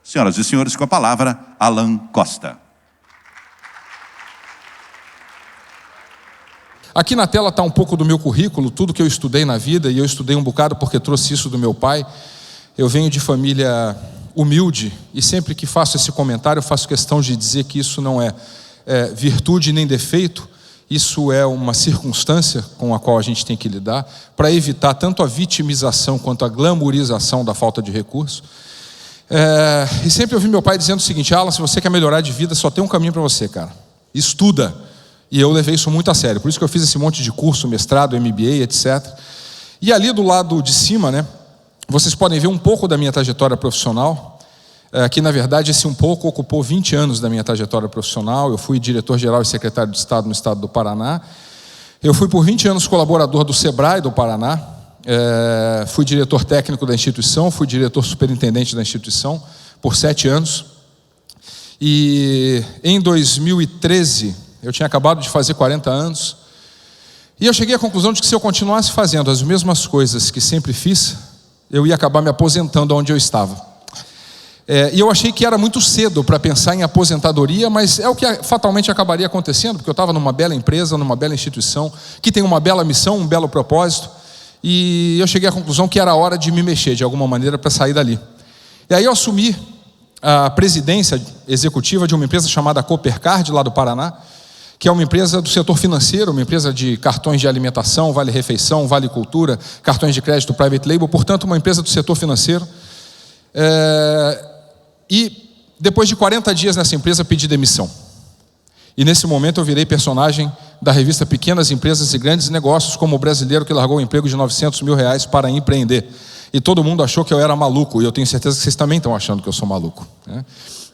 Senhoras e senhores, com a palavra, Alan Costa. Aqui na tela está um pouco do meu currículo, tudo que eu estudei na vida, e eu estudei um bocado porque trouxe isso do meu pai. Eu venho de família humilde, e sempre que faço esse comentário, eu faço questão de dizer que isso não é virtude nem defeito, isso é uma circunstância com a qual a gente tem que lidar, para evitar tanto a vitimização quanto a glamourização da falta de recurso. E sempre ouvi meu pai dizendo o seguinte: Alan, se você quer melhorar de vida, só tem um caminho para você, cara. Estuda. E eu levei isso muito a sério. Por isso que eu fiz esse monte de curso, mestrado, MBA, etc. E ali do lado de cima, né, vocês podem ver um pouco da minha trajetória profissional, que na verdade esse um pouco ocupou 20 anos da minha trajetória profissional. Eu fui diretor-geral e secretário de Estado no estado do Paraná. Eu fui por 20 anos colaborador do Sebrae do Paraná. Fui diretor técnico da instituição, fui diretor superintendente da instituição por 7 anos. E em 2013, eu tinha acabado de fazer 40 anos, e eu cheguei à conclusão de que se eu continuasse fazendo as mesmas coisas que sempre fiz, eu ia acabar me aposentando onde eu estava. E eu achei que era muito cedo para pensar em aposentadoria, mas é o que fatalmente acabaria acontecendo, porque eu estava numa bela empresa, numa bela instituição, que tem uma bela missão, um belo propósito, e eu cheguei à conclusão que era hora de me mexer de alguma maneira para sair dali. E aí eu assumi a presidência executiva de uma empresa chamada Coopercard, lá do Paraná, que é uma empresa do setor financeiro, uma empresa de cartões de alimentação, Vale Refeição, Vale Cultura, cartões de crédito Private Label, portanto uma empresa do setor financeiro. E depois de 40 dias nessa empresa, pedi demissão. E nesse momento eu virei personagem da revista Pequenas Empresas e Grandes Negócios, como o brasileiro que largou o emprego de R$900 mil para empreender. E todo mundo achou que eu era maluco, e eu tenho certeza que vocês também estão achando que eu sou maluco, né?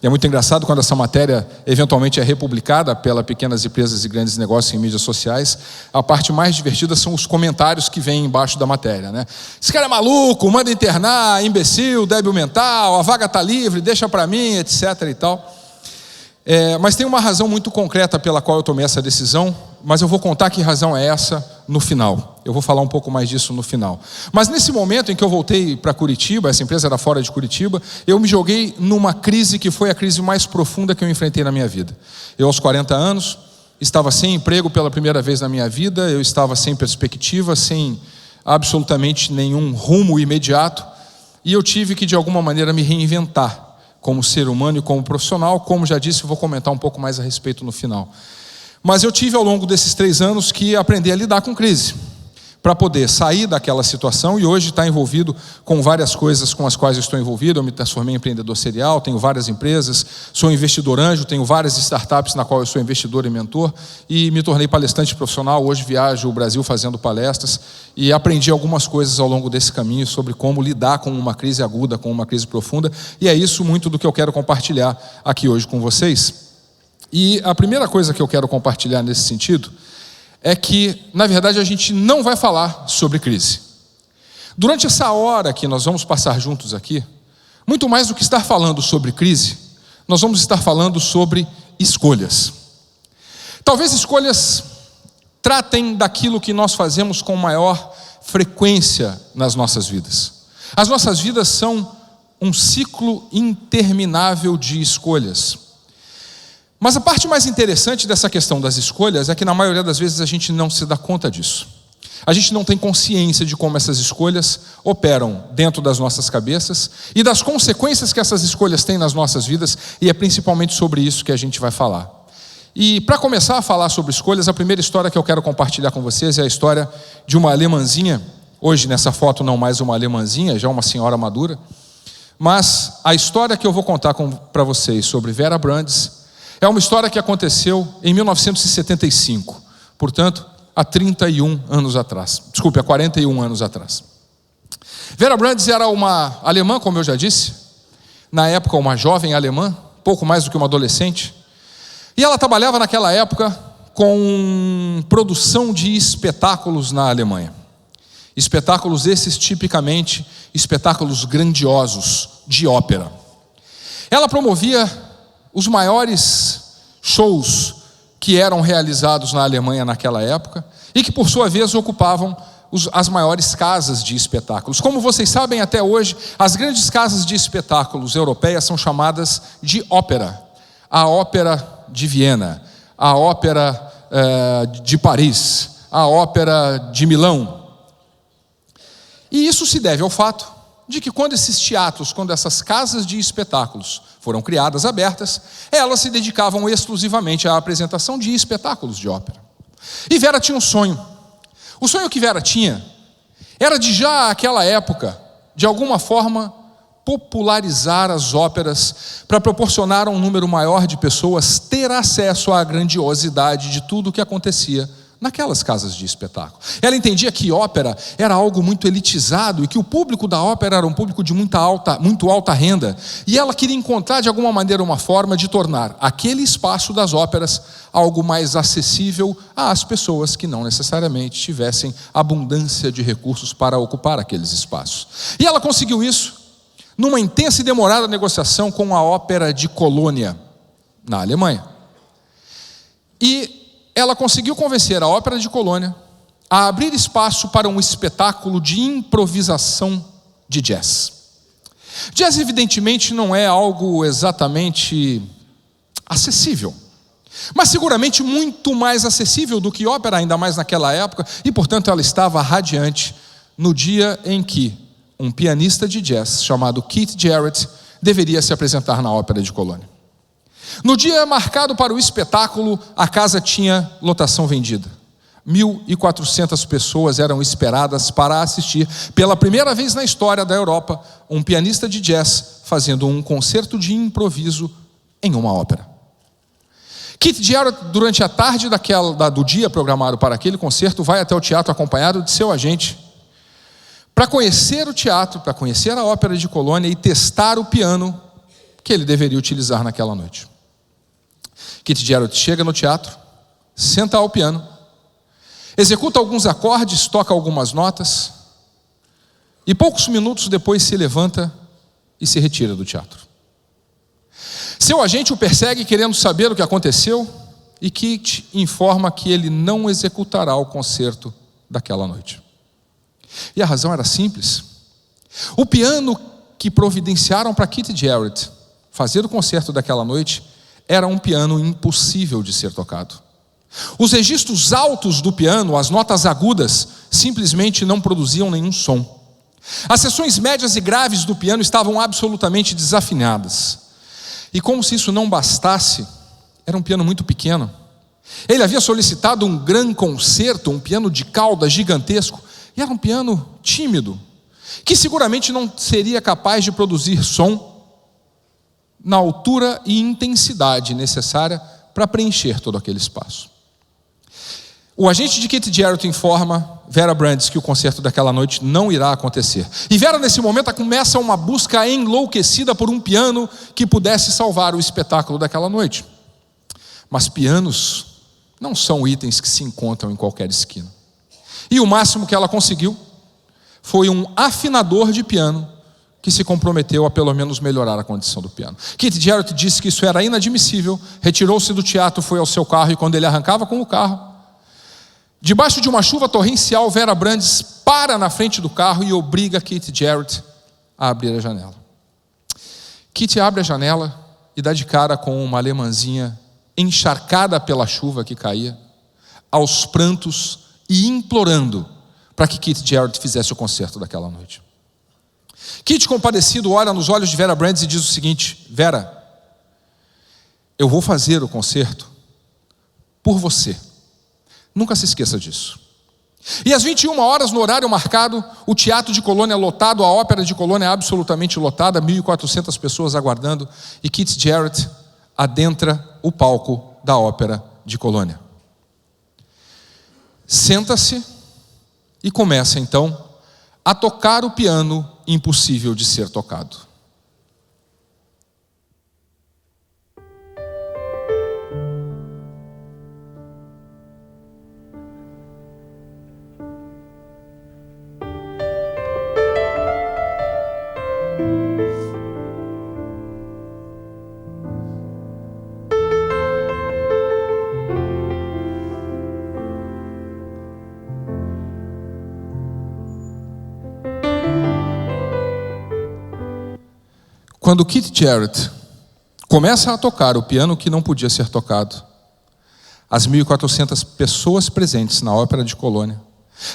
E é muito engraçado quando essa matéria eventualmente é republicada pela Pequenas Empresas e Grandes Negócios em mídias sociais. A parte mais divertida são os comentários que vêm embaixo da matéria, né? Esse cara é maluco, manda internar, imbecil, débil mental, a vaga está livre, deixa para mim, etc. e tal. Mas tem uma razão muito concreta pela qual eu tomei essa decisão, mas eu vou contar que razão é essa no final. Eu vou falar um pouco mais disso no final. Mas nesse momento em que eu voltei para Curitiba, essa empresa era fora de Curitiba, eu me joguei numa crise que foi a crise mais profunda que eu enfrentei na minha vida. Eu, aos 40 anos, estava sem emprego pela primeira vez na minha vida, eu estava sem perspectiva, sem absolutamente nenhum rumo imediato, e eu tive que, de alguma maneira, me reinventar como ser humano e como profissional. Como já disse, eu vou comentar um pouco mais a respeito no final. Mas eu tive ao longo desses 3 anos que aprender a lidar com crise, para poder sair daquela situação, e hoje está envolvido com várias coisas com as quais eu estou envolvido. Eu me transformei em empreendedor serial, tenho várias empresas, sou investidor anjo, tenho várias startups na qual eu sou investidor e mentor, e me tornei palestrante profissional. Hoje viajo o Brasil fazendo palestras, e aprendi algumas coisas ao longo desse caminho sobre como lidar com uma crise aguda, com uma crise profunda, e é isso muito do que eu quero compartilhar aqui hoje com vocês. E a primeira coisa que eu quero compartilhar nesse sentido é que, na verdade, a gente não vai falar sobre crise. Durante essa hora que nós vamos passar juntos aqui, muito mais do que estar falando sobre crise, nós vamos estar falando sobre escolhas. Talvez escolhas tratem daquilo que nós fazemos com maior frequência nas nossas vidas. As nossas vidas são um ciclo interminável de escolhas. Mas a parte mais interessante dessa questão das escolhas é que na maioria das vezes a gente não se dá conta disso. A gente não tem consciência de como essas escolhas operam dentro das nossas cabeças e das consequências que essas escolhas têm nas nossas vidas, e é principalmente sobre isso que a gente vai falar. E para começar a falar sobre escolhas, a primeira história que eu quero compartilhar com vocês é a história de uma alemãzinha. Hoje nessa foto não mais uma alemãzinha, já uma senhora madura. Mas a história que eu vou contar para vocês sobre Vera Brandes é uma história que aconteceu em 1975, portanto, há 31 anos atrás. Desculpe, há 41 anos atrás. Vera Brandes era uma alemã, como eu já disse, na época uma jovem alemã, pouco mais do que uma adolescente, e ela trabalhava naquela época com produção de espetáculos na Alemanha. Espetáculos esses tipicamente espetáculos grandiosos de ópera. Ela promovia os maiores shows que eram realizados na Alemanha naquela época e que, por sua vez, ocupavam as maiores casas de espetáculos. Como vocês sabem, até hoje, as grandes casas de espetáculos europeias são chamadas de ópera. A Ópera de Viena, a Ópera de Paris, a Ópera de Milão. E isso se deve ao fato de que quando esses teatros, quando essas casas de espetáculos foram criadas, abertas, elas se dedicavam exclusivamente à apresentação de espetáculos de ópera. E Vera tinha um sonho. O sonho que Vera tinha era de já naquela época, de alguma forma, popularizar as óperas para proporcionar a um número maior de pessoas ter acesso à grandiosidade de tudo o que acontecia naquelas casas de espetáculo. Ela entendia que ópera era algo muito elitizado e que o público da ópera era um público de muito alta renda, e ela queria encontrar de alguma maneira uma forma de tornar aquele espaço das óperas algo mais acessível às pessoas que não necessariamente tivessem abundância de recursos para ocupar aqueles espaços. E ela conseguiu isso numa intensa e demorada negociação com a Ópera de Colônia, na Alemanha. E ela conseguiu convencer a Ópera de Colônia a abrir espaço para um espetáculo de improvisação de jazz. Jazz, evidentemente, não é algo exatamente acessível, mas seguramente muito mais acessível do que ópera, ainda mais naquela época, e, portanto, ela estava radiante no dia em que um pianista de jazz chamado Keith Jarrett deveria se apresentar na Ópera de Colônia. No dia marcado para o espetáculo, a casa tinha lotação vendida. 1.400 pessoas eram esperadas para assistir, pela primeira vez na história da Europa, um pianista de jazz fazendo um concerto de improviso em uma ópera. Keith Jarrett, durante a tarde do dia programado para aquele concerto, vai até o teatro acompanhado de seu agente para conhecer o teatro, para conhecer a Ópera de Colônia e testar o piano que ele deveria utilizar naquela noite. Keith Jarrett chega no teatro, senta ao piano, executa alguns acordes, toca algumas notas e poucos minutos depois se levanta e se retira do teatro. Seu agente o persegue querendo saber o que aconteceu e Keith informa que ele não executará o concerto daquela noite. E a razão era simples. O piano que providenciaram para Keith Jarrett fazer o concerto daquela noite era um piano impossível de ser tocado. Os registros altos do piano, as notas agudas, simplesmente não produziam nenhum som. As seções médias e graves do piano estavam absolutamente desafinadas. E como se isso não bastasse, era um piano muito pequeno. Ele havia solicitado um gran concerto, um piano de cauda gigantesco, e era um piano tímido, que seguramente não seria capaz de produzir som na altura e intensidade necessária para preencher todo aquele espaço. O agente de Keith Jarrett informa Vera Brandes que o concerto daquela noite não irá acontecer. E Vera, nesse momento, começa uma busca enlouquecida por um piano que pudesse salvar o espetáculo daquela noite. Mas pianos não são itens que se encontram em qualquer esquina. E o máximo que ela conseguiu foi um afinador de piano que se comprometeu a pelo menos melhorar a condição do piano. Keith Jarrett disse que isso era inadmissível, retirou-se do teatro, foi ao seu carro e quando ele arrancava com o carro, debaixo de uma chuva torrencial, Vera Brandes para na frente do carro e obriga Keith Jarrett a abrir a janela. Keith abre a janela e dá de cara com uma alemãzinha encharcada pela chuva que caía, aos prantos e implorando para que Keith Jarrett fizesse o concerto daquela noite. Keith, compadecido, olha nos olhos de Vera Brandes e diz o seguinte: Vera, eu vou fazer o concerto por você. Nunca se esqueça disso. E às 21 horas, no horário marcado, o Teatro de Colônia lotado, a Ópera de Colônia absolutamente lotada, 1.400 pessoas aguardando, e Keith Jarrett adentra o palco da Ópera de Colônia. Senta-se e começa então a tocar o piano impossível de ser tocado. Quando Keith Jarrett começa a tocar o piano que não podia ser tocado, as 1.400 pessoas presentes na Ópera de Colônia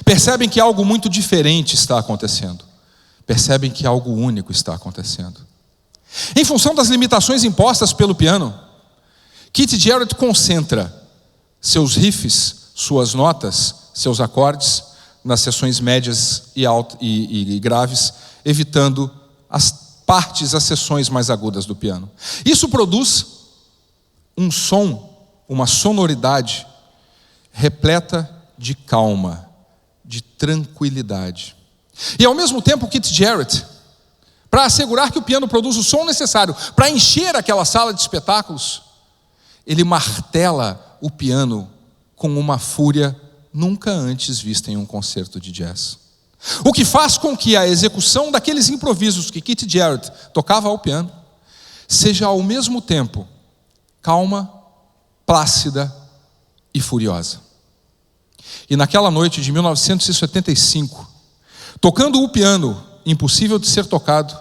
percebem que algo muito diferente está acontecendo. Percebem que algo único está acontecendo. Em função das limitações impostas pelo piano, Keith Jarrett concentra seus riffs, suas notas, seus acordes nas seções médias e graves, evitando as seções mais agudas do piano. Isso produz um som, uma sonoridade repleta de calma, de tranquilidade. E ao mesmo tempo, Keith Jarrett, para assegurar que o piano produz o som necessário para encher aquela sala de espetáculos, ele martela o piano com uma fúria nunca antes vista em um concerto de jazz. O que faz com que a execução daqueles improvisos que Keith Jarrett tocava ao piano seja ao mesmo tempo calma, plácida e furiosa. E naquela noite de 1975, tocando o piano impossível de ser tocado,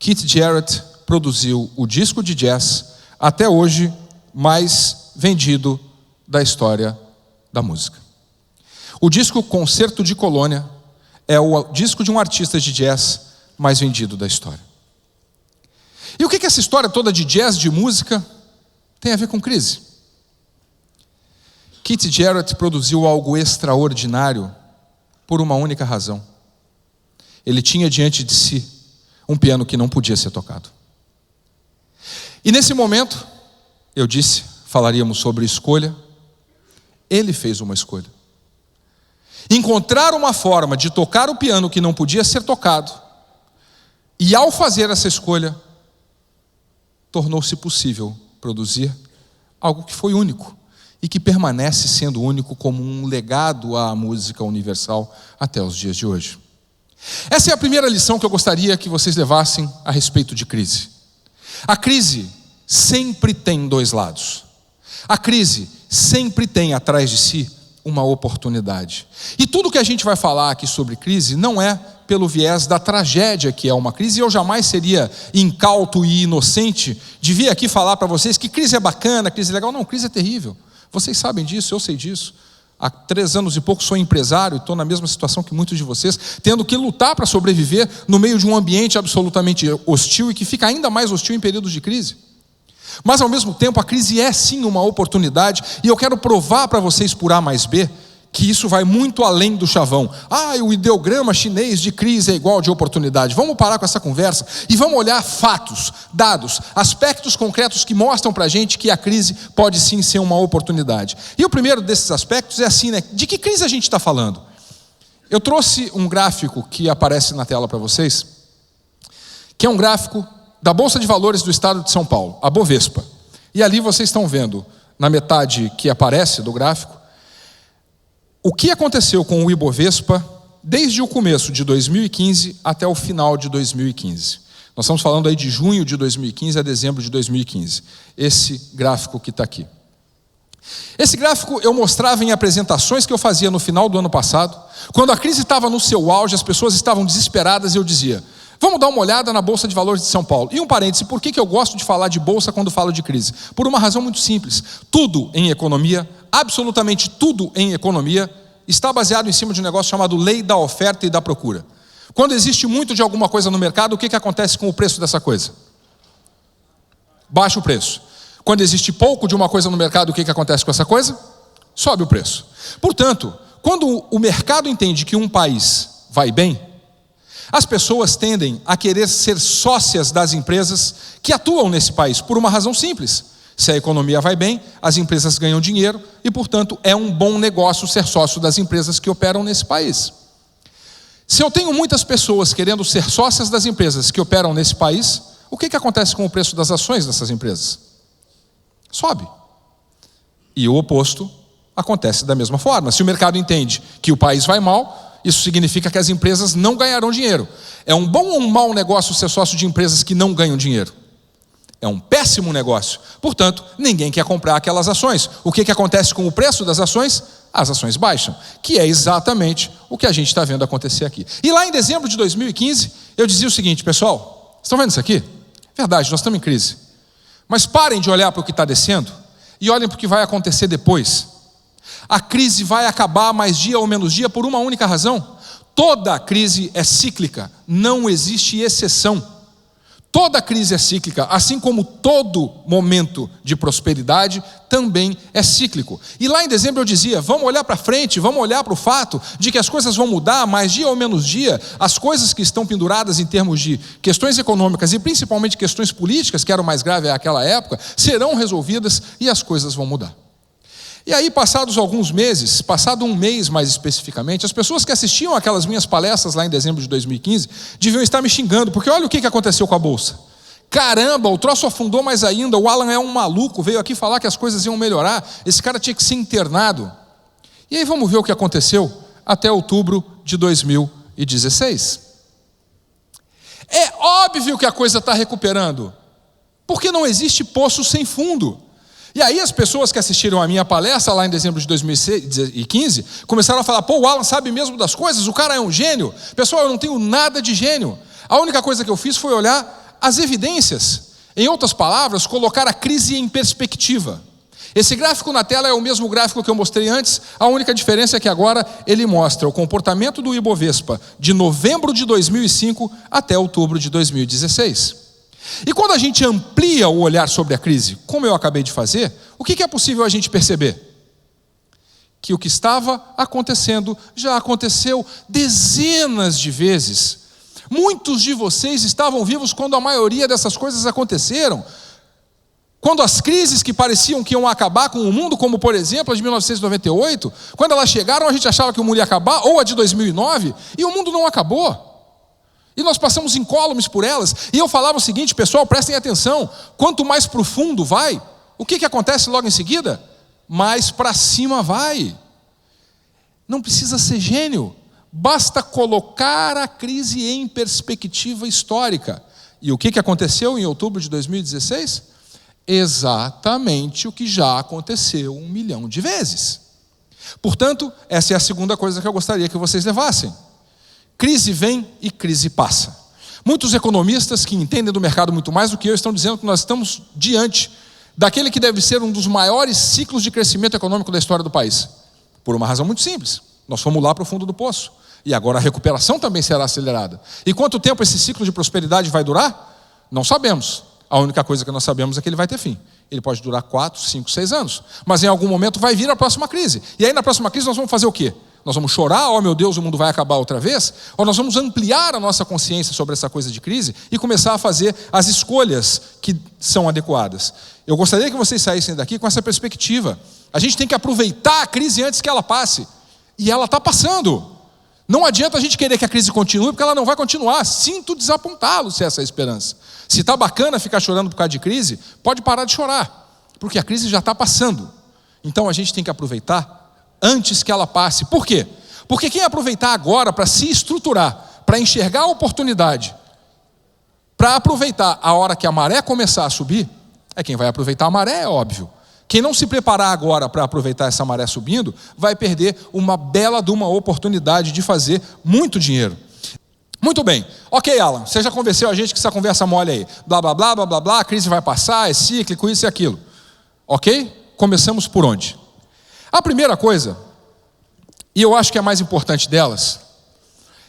Keith Jarrett produziu o disco de jazz até hoje mais vendido da história da música. O disco Concerto de Colônia é o disco de um artista de jazz mais vendido da história. E o que essa história toda de jazz, de música, tem a ver com crise? Keith Jarrett produziu algo extraordinário por uma única razão. Ele tinha diante de si um piano que não podia ser tocado. E nesse momento, eu disse, falaríamos sobre escolha. Ele fez uma escolha. Encontrar uma forma de tocar o piano que não podia ser tocado. E ao fazer essa escolha, tornou-se possível produzir algo que foi único e que permanece sendo único como um legado à música universal até os dias de hoje. Essa é a primeira lição que eu gostaria que vocês levassem a respeito de crise. A crise sempre tem dois lados. A crise sempre tem atrás de si uma oportunidade. E tudo que a gente vai falar aqui sobre crise não é pelo viés da tragédia que é uma crise. E eu jamais seria incauto e inocente de vir aqui falar para vocês que crise é bacana, crise é legal. Não, crise é terrível. Vocês sabem disso, eu sei disso. Há 3 anos e pouco sou empresário e estou na mesma situação que muitos de vocês, tendo que lutar para sobreviver no meio de um ambiente absolutamente hostil e que fica ainda mais hostil em períodos de crise. Mas ao mesmo tempo a crise é sim uma oportunidade e eu quero provar para vocês por A mais B que isso vai muito além do chavão. O ideograma chinês de crise é igual de oportunidade. Vamos parar com essa conversa e vamos olhar fatos, dados, aspectos concretos que mostram para a gente que a crise pode sim ser uma oportunidade. E o primeiro desses aspectos é assim, né? De que crise a gente está falando? Eu trouxe um gráfico que aparece na tela para vocês, que é um gráfico da Bolsa de Valores do Estado de São Paulo, a Bovespa. E ali vocês estão vendo, na metade que aparece do gráfico, o que aconteceu com o Ibovespa desde o começo de 2015 até o final de 2015. Nós estamos falando aí de junho de 2015 a dezembro de 2015. Esse gráfico que está aqui. Esse gráfico eu mostrava em apresentações que eu fazia no final do ano passado. Quando a crise estava no seu auge, as pessoas estavam desesperadas e eu dizia: vamos dar uma olhada na Bolsa de Valores de São Paulo. E um parêntese, por que eu gosto de falar de bolsa quando falo de crise? Por uma razão muito simples. Tudo em economia, absolutamente tudo em economia, está baseado em cima de um negócio chamado lei da oferta e da procura. Quando existe muito de alguma coisa no mercado, o que acontece com o preço dessa coisa? Baixa o preço. Quando existe pouco de uma coisa no mercado, o que acontece com essa coisa? Sobe o preço. Portanto, quando o mercado entende que um país vai bem, as pessoas tendem a querer ser sócias das empresas que atuam nesse país, por uma razão simples. Se a economia vai bem, as empresas ganham dinheiro e, portanto, é um bom negócio ser sócio das empresas que operam nesse país. Se eu tenho muitas pessoas querendo ser sócias das empresas que operam nesse país, o que acontece com o preço das ações dessas empresas? Sobe. E o oposto acontece da mesma forma. Se o mercado entende que o país vai mal, isso significa que as empresas não ganharão dinheiro. É um bom ou um mau negócio ser sócio de empresas que não ganham dinheiro? É um péssimo negócio. Portanto, ninguém quer comprar aquelas ações. O que acontece com o preço das ações? As ações baixam, que é exatamente o que a gente está vendo acontecer aqui. E lá em dezembro de 2015, eu dizia o seguinte: pessoal, estão vendo isso aqui? Verdade, nós estamos em crise. Mas parem de olhar para o que está descendo e olhem para o que vai acontecer depois. A crise vai acabar mais dia ou menos dia por uma única razão. Toda crise é cíclica, não existe exceção. Toda crise é cíclica, assim como todo momento de prosperidade também é cíclico. E lá em dezembro eu dizia, vamos olhar para frente, vamos olhar para o fato de que as coisas vão mudar, mais dia ou menos dia, as coisas que estão penduradas em termos de questões econômicas e principalmente questões políticas, que era o mais grave naquela época, serão resolvidas e as coisas vão mudar. E aí, passados alguns meses, passado um mês mais especificamente, as pessoas que assistiam aquelas minhas palestras lá em dezembro de 2015 deviam estar me xingando, porque olha o que aconteceu com a Bolsa. Caramba, o troço afundou mais ainda, o Alan é um maluco, veio aqui falar que as coisas iam melhorar, esse cara tinha que ser internado. E aí vamos ver o que aconteceu até outubro de 2016. É óbvio que a coisa está recuperando, porque não existe poço sem fundo. E aí as pessoas que assistiram a minha palestra lá em dezembro de 2015 começaram a falar, pô, o Alan sabe mesmo das coisas, o cara é um gênio. Pessoal, eu não tenho nada de gênio. A única coisa que eu fiz foi olhar as evidências. Em outras palavras, colocar a crise em perspectiva. Esse gráfico na tela é o mesmo gráfico que eu mostrei antes, a única diferença é que agora ele mostra o comportamento do Ibovespa de novembro de 2005 até outubro de 2016. E quando a gente amplia o olhar sobre a crise, como eu acabei de fazer, o que é possível a gente perceber? Que o que estava acontecendo já aconteceu dezenas de vezes. Muitos de vocês estavam vivos quando a maioria dessas coisas aconteceram. Quando as crises que pareciam que iam acabar com o mundo, como por exemplo a de 1998, quando elas chegaram a gente achava que o mundo ia acabar, ou a de 2009, e o mundo não acabou. E nós passamos incólumes por elas. E eu falava o seguinte, pessoal, prestem atenção. Quanto mais profundo vai, o que acontece logo em seguida? Mais para cima vai. Não precisa ser gênio. Basta colocar a crise em perspectiva histórica. E o que aconteceu em outubro de 2016? Exatamente o que já aconteceu 1 milhão de vezes. Portanto, essa é a segunda coisa que eu gostaria que vocês levassem. Crise vem e crise passa. Muitos economistas que entendem do mercado muito mais do que eu estão dizendo que nós estamos diante daquele que deve ser um dos maiores ciclos de crescimento econômico da história do país. Por uma razão muito simples. Nós fomos lá para o fundo do poço. E agora a recuperação também será acelerada. E quanto tempo esse ciclo de prosperidade vai durar? Não sabemos. A única coisa que nós sabemos é que ele vai ter fim. Ele pode durar 4, 5, 6 anos. Mas em algum momento vai vir a próxima crise. E aí na próxima crise nós vamos fazer o quê? Nós vamos chorar, oh meu Deus, o mundo vai acabar outra vez? Ou nós vamos ampliar a nossa consciência sobre essa coisa de crise e começar a fazer as escolhas que são adequadas? Eu gostaria que vocês saíssem daqui com essa perspectiva. A gente tem que aproveitar a crise antes que ela passe. E ela está passando. Não adianta a gente querer que a crise continue, porque ela não vai continuar. Sinto desapontá-lo se essa é a esperança. Se está bacana ficar chorando por causa de crise, pode parar de chorar, porque a crise já está passando. Então a gente tem que aproveitar antes que ela passe. Por quê? Porque quem aproveitar agora para se estruturar, para enxergar a oportunidade, para aproveitar a hora que a maré começar a subir, é quem vai aproveitar a maré, é óbvio. Quem não se preparar agora para aproveitar essa maré subindo, vai perder uma bela de uma oportunidade de fazer muito dinheiro. Muito bem. Ok, Alan, você já convenceu a gente que essa conversa mole aí. Blá, blá, blá, blá, blá, blá, a crise vai passar, é cíclico, isso e aquilo. Ok? Começamos por onde? A primeira coisa, e eu acho que é a mais importante delas,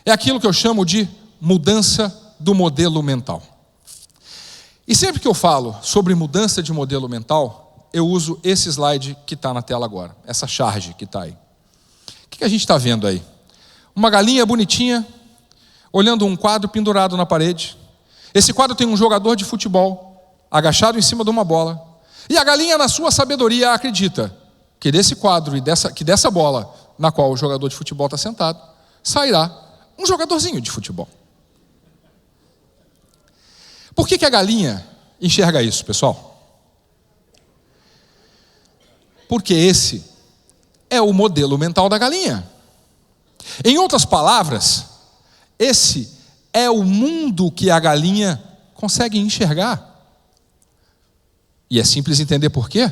é aquilo que eu chamo de mudança do modelo mental. E sempre que eu falo sobre mudança de modelo mental, eu uso esse slide que está na tela agora, essa charge que está aí. O que a gente está vendo aí? Uma galinha bonitinha, olhando um quadro pendurado na parede. Esse quadro tem um jogador de futebol, agachado em cima de uma bola. E a galinha, na sua sabedoria, acredita que desse quadro e dessa bola na qual o jogador de futebol está sentado, sairá um jogadorzinho de futebol. Por que a galinha enxerga isso, pessoal? Porque esse é o modelo mental da galinha. Em outras palavras, esse é o mundo que a galinha consegue enxergar. E é simples entender por quê.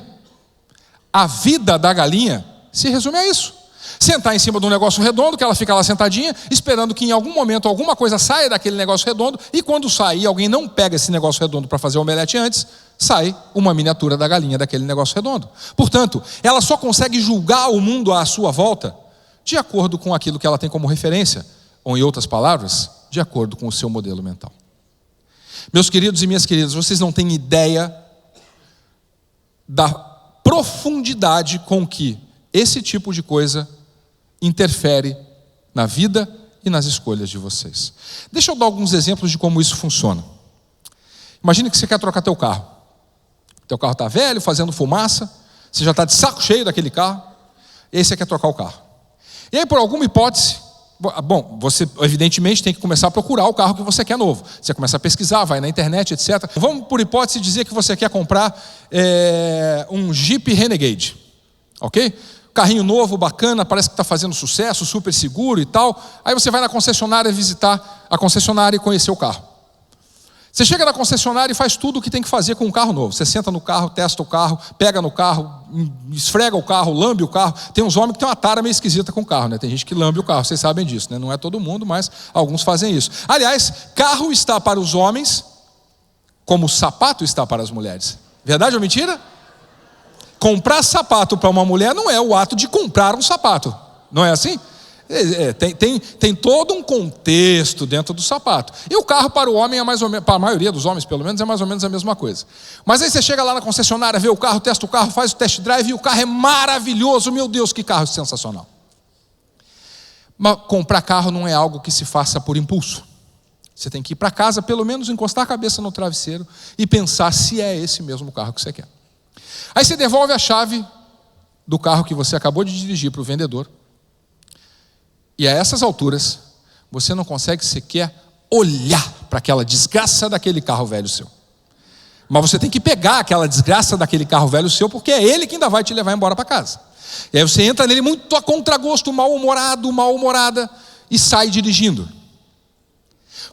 A vida da galinha se resume a isso. Sentar em cima de um negócio redondo, que ela fica lá sentadinha, esperando que em algum momento alguma coisa saia daquele negócio redondo, e quando sair, alguém não pega esse negócio redondo para fazer o omelete antes, sai uma miniatura da galinha daquele negócio redondo. Portanto, ela só consegue julgar o mundo à sua volta de acordo com aquilo que ela tem como referência, ou em outras palavras, de acordo com o seu modelo mental. Meus queridos e minhas queridas, vocês não têm ideia da profundidade com que esse tipo de coisa interfere na vida e nas escolhas de vocês. Deixa eu dar alguns exemplos de como isso funciona. Imagine que você quer trocar teu carro. Teu carro está velho, fazendo fumaça, você já está de saco cheio daquele carro, e aí você quer trocar o carro. E aí, por alguma hipótese, bom, você evidentemente tem que começar a procurar o carro que você quer novo. Você começa a pesquisar, vai na internet, etc. Vamos, por hipótese, dizer que você quer comprar um Jeep Renegade, ok? Carrinho novo, bacana, parece que está fazendo sucesso, super seguro e tal. Aí você vai na concessionária visitar a concessionária e conhecer o carro. Você chega na concessionária e faz tudo o que tem que fazer com um carro novo. Você senta no carro, testa o carro, pega no carro, esfrega o carro, lambe o carro. Tem uns homens que tem uma tara meio esquisita com o carro, né? Tem gente que lambe o carro, vocês sabem disso, né? Não é todo mundo, mas alguns fazem isso. Aliás, carro está para os homens como sapato está para as mulheres. Verdade ou mentira? Comprar sapato para uma mulher não é o ato de comprar um sapato. Não é assim? Tem todo um contexto dentro do sapato. E o carro para o homem é mais ou menos, para a maioria dos homens pelo menos, é mais ou menos a mesma coisa. Mas aí você chega lá na concessionária, vê o carro, testa o carro, faz o test drive e o carro é maravilhoso. Meu Deus, que carro sensacional. Mas comprar carro não é algo que se faça por impulso. Você tem que ir para casa, pelo menos encostar a cabeça no travesseiro e pensar se é esse mesmo carro que você quer. Aí você devolve a chave do carro que você acabou de dirigir para o vendedor. E a essas alturas, você não consegue sequer olhar para aquela desgraça daquele carro velho seu. Mas você tem que pegar aquela desgraça daquele carro velho seu, porque é ele que ainda vai te levar embora para casa. E aí você entra nele muito a contragosto, mal-humorado, mal-humorada, e sai dirigindo.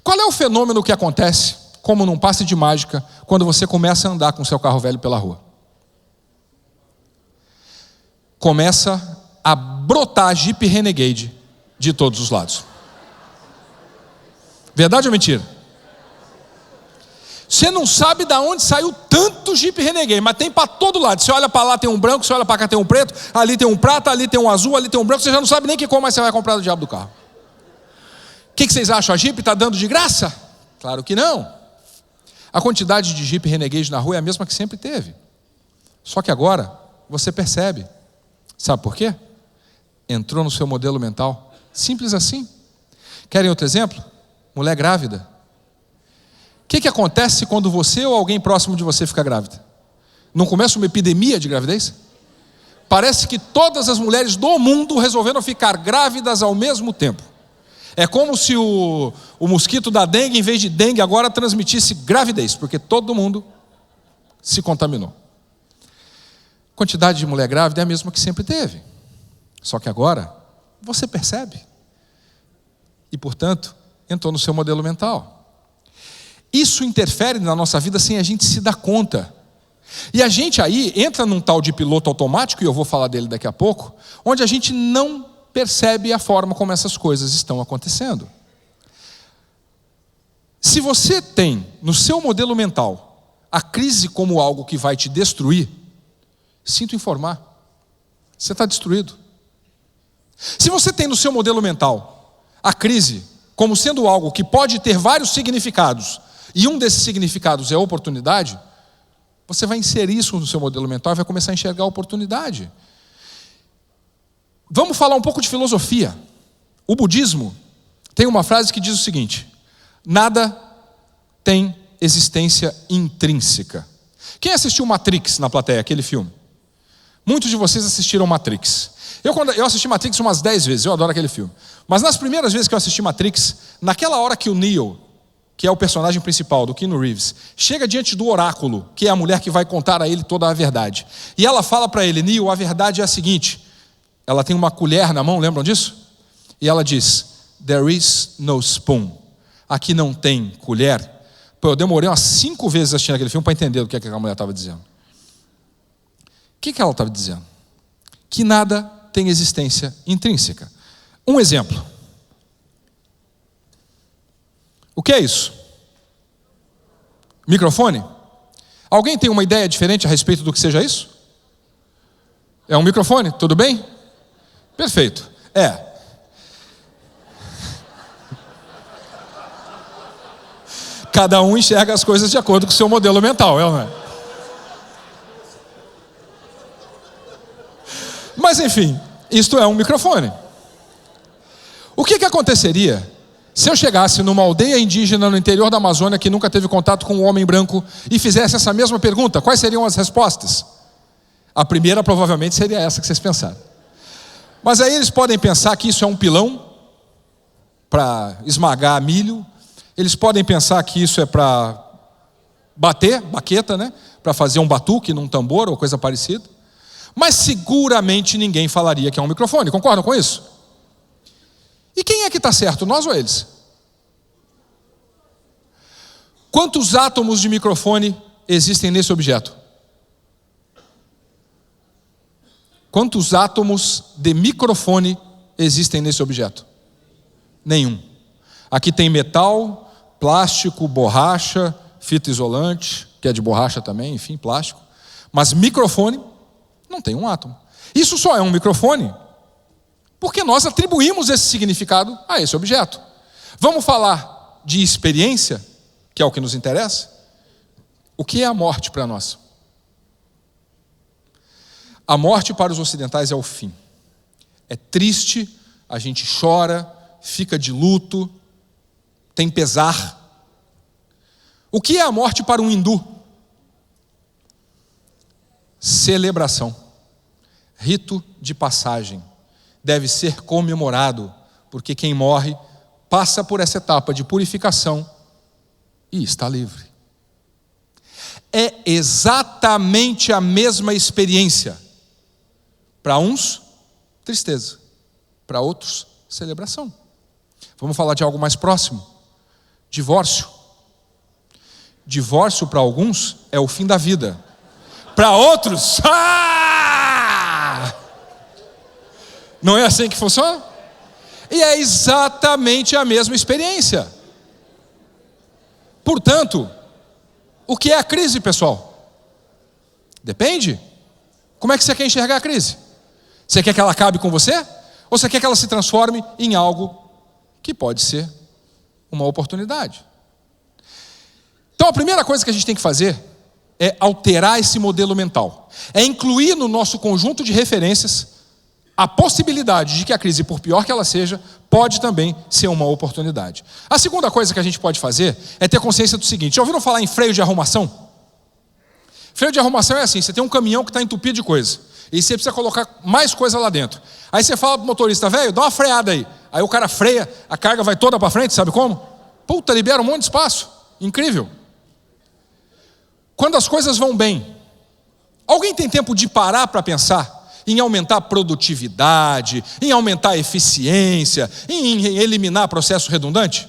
Qual é o fenômeno que acontece, como num passe de mágica, quando você começa a andar com o seu carro velho pela rua? Começa a brotar Jeep Renegade de todos os lados. Verdade ou mentira? Você não sabe de onde saiu tanto Jeep Renegade, mas tem para todo lado. Você olha para lá tem um branco, você olha para cá tem um preto, ali tem um prata, ali tem um azul, ali tem um branco. Você já não sabe nem que cor mais você vai comprar do diabo do carro. O que vocês acham? A Jeep está dando de graça? Claro que não. A quantidade de Jeep Renegade na rua é a mesma que sempre teve. Só que agora você percebe. Sabe por quê? Entrou no seu modelo mental. Simples assim. Querem outro exemplo? Mulher grávida. O que acontece quando você ou alguém próximo de você fica grávida? Não começa uma epidemia de gravidez? Parece que todas as mulheres do mundo resolveram ficar grávidas ao mesmo tempo. É como se o mosquito da dengue, em vez de dengue, agora transmitisse gravidez, porque todo mundo se contaminou. A quantidade de mulher grávida é a mesma que sempre teve. Só que agora você percebe. E, portanto, entrou no seu modelo mental. Isso interfere na nossa vida sem a gente se dar conta. E a gente aí entra num tal de piloto automático, e eu vou falar dele daqui a pouco, onde a gente não percebe a forma como essas coisas estão acontecendo. Se você tem no seu modelo mental a crise como algo que vai te destruir, sinto informar, você está destruído. Se você tem no seu modelo mental a crise como sendo algo que pode ter vários significados, e um desses significados é a oportunidade, você vai inserir isso no seu modelo mental e vai começar a enxergar a oportunidade. Vamos falar um pouco de filosofia. O budismo tem uma frase que diz o seguinte: nada tem existência intrínseca. Quem assistiu Matrix na plateia, aquele filme? Muitos de vocês assistiram Matrix. Eu assisti Matrix umas 10 vezes, eu adoro aquele filme. Mas nas primeiras vezes que eu assisti Matrix, naquela hora que o Neo, que é o personagem principal do Keanu Reeves, chega diante do oráculo, que é a mulher que vai contar a ele toda a verdade. E ela fala para ele: Neo, a verdade é a seguinte. Ela tem uma colher na mão, lembram disso? E ela diz: there is no spoon. Aqui não tem colher. Pô, eu demorei umas 5 vezes assistindo aquele filme para entender o que aquela mulher estava dizendo. O que ela estava dizendo? Que nada tem existência intrínseca. Um exemplo. O que é isso? Microfone? Alguém tem uma ideia diferente a respeito do que seja isso? É um microfone, tudo bem? Perfeito. Cada um enxerga as coisas de acordo com o seu modelo mental, não é? Mas enfim, isto é um microfone. O que aconteceria se eu chegasse numa aldeia indígena no interior da Amazônia que nunca teve contato com um homem branco e fizesse essa mesma pergunta? Quais seriam as respostas? A primeira provavelmente seria essa que vocês pensaram. Mas aí eles podem pensar que isso é um pilão para esmagar milho. Eles podem pensar que isso é para bater, baqueta, né? Para fazer um batuque num tambor ou coisa parecida. Mas seguramente ninguém falaria que é um microfone. Concordam com isso? E quem é que está certo, nós ou eles? Quantos átomos de microfone existem nesse objeto? Quantos átomos de microfone existem nesse objeto? Nenhum. Aqui tem metal, plástico, borracha, fita isolante, que é de borracha também, enfim, plástico. Mas microfone não tem um átomo. Isso só é um microfone porque nós atribuímos esse significado a esse objeto. Vamos falar de experiência, que é o que nos interessa? O que é a morte para nós? A morte para os ocidentais é o fim. É triste, a gente chora, fica de luto, tem pesar. O que é a morte para um hindu? Celebração. Rito de passagem. Deve ser comemorado, porque quem morre passa por essa etapa de purificação e está livre. É exatamente a mesma experiência. Para uns, tristeza. Para outros, celebração. Vamos falar de algo mais próximo. Divórcio. Divórcio para alguns é o fim da vida. Para outros, não é assim que funciona? E é exatamente a mesma experiência. Portanto, o que é a crise, pessoal? Depende. Como é que você quer enxergar a crise? Você quer que ela acabe com você? Ou você quer que ela se transforme em algo que pode ser uma oportunidade? Então a primeira coisa que a gente tem que fazer é alterar esse modelo mental. É incluir no nosso conjunto de referências a possibilidade de que a crise, por pior que ela seja, pode também ser uma oportunidade. A segunda coisa que a gente pode fazer é ter consciência do seguinte: já ouviram falar em freio de arrumação? Freio de arrumação é assim: você tem um caminhão que está entupido de coisa, e você precisa colocar mais coisa lá dentro. Aí você fala para o motorista: velho, dá uma freada aí. Aí o cara freia, a carga vai toda para frente, sabe como? Puta, libera um monte de espaço. Incrível. Quando as coisas vão bem, alguém tem tempo de parar para pensar em aumentar a produtividade, em aumentar a eficiência, em eliminar processo redundante?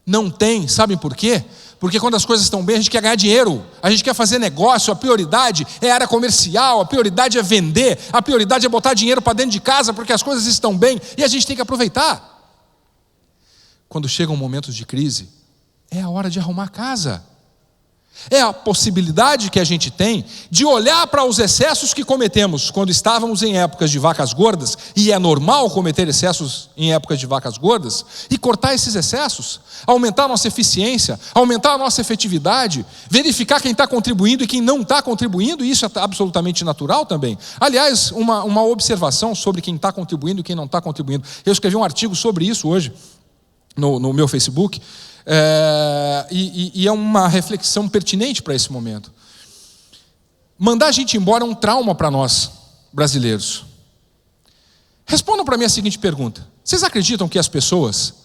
Não tem, sabem por quê? Porque quando as coisas estão bem, a gente quer ganhar dinheiro, a gente quer fazer negócio, a prioridade é a área comercial, a prioridade é vender, a prioridade é botar dinheiro para dentro de casa, porque as coisas estão bem e a gente tem que aproveitar. Quando chegam momentos de crise, é a hora de arrumar a casa. É a possibilidade que a gente tem de olhar para os excessos que cometemos quando estávamos em épocas de vacas gordas, e é normal cometer excessos em épocas de vacas gordas, e cortar esses excessos, aumentar a nossa eficiência, aumentar a nossa efetividade, verificar quem está contribuindo e quem não está contribuindo, e isso é absolutamente natural também. Aliás, uma observação sobre quem está contribuindo e quem não está contribuindo. Eu escrevi um artigo sobre isso hoje no meu Facebook, e é uma reflexão pertinente para esse momento. Mandar a gente embora é um trauma para nós, brasileiros. Respondam para mim a seguinte pergunta: vocês acreditam que as pessoas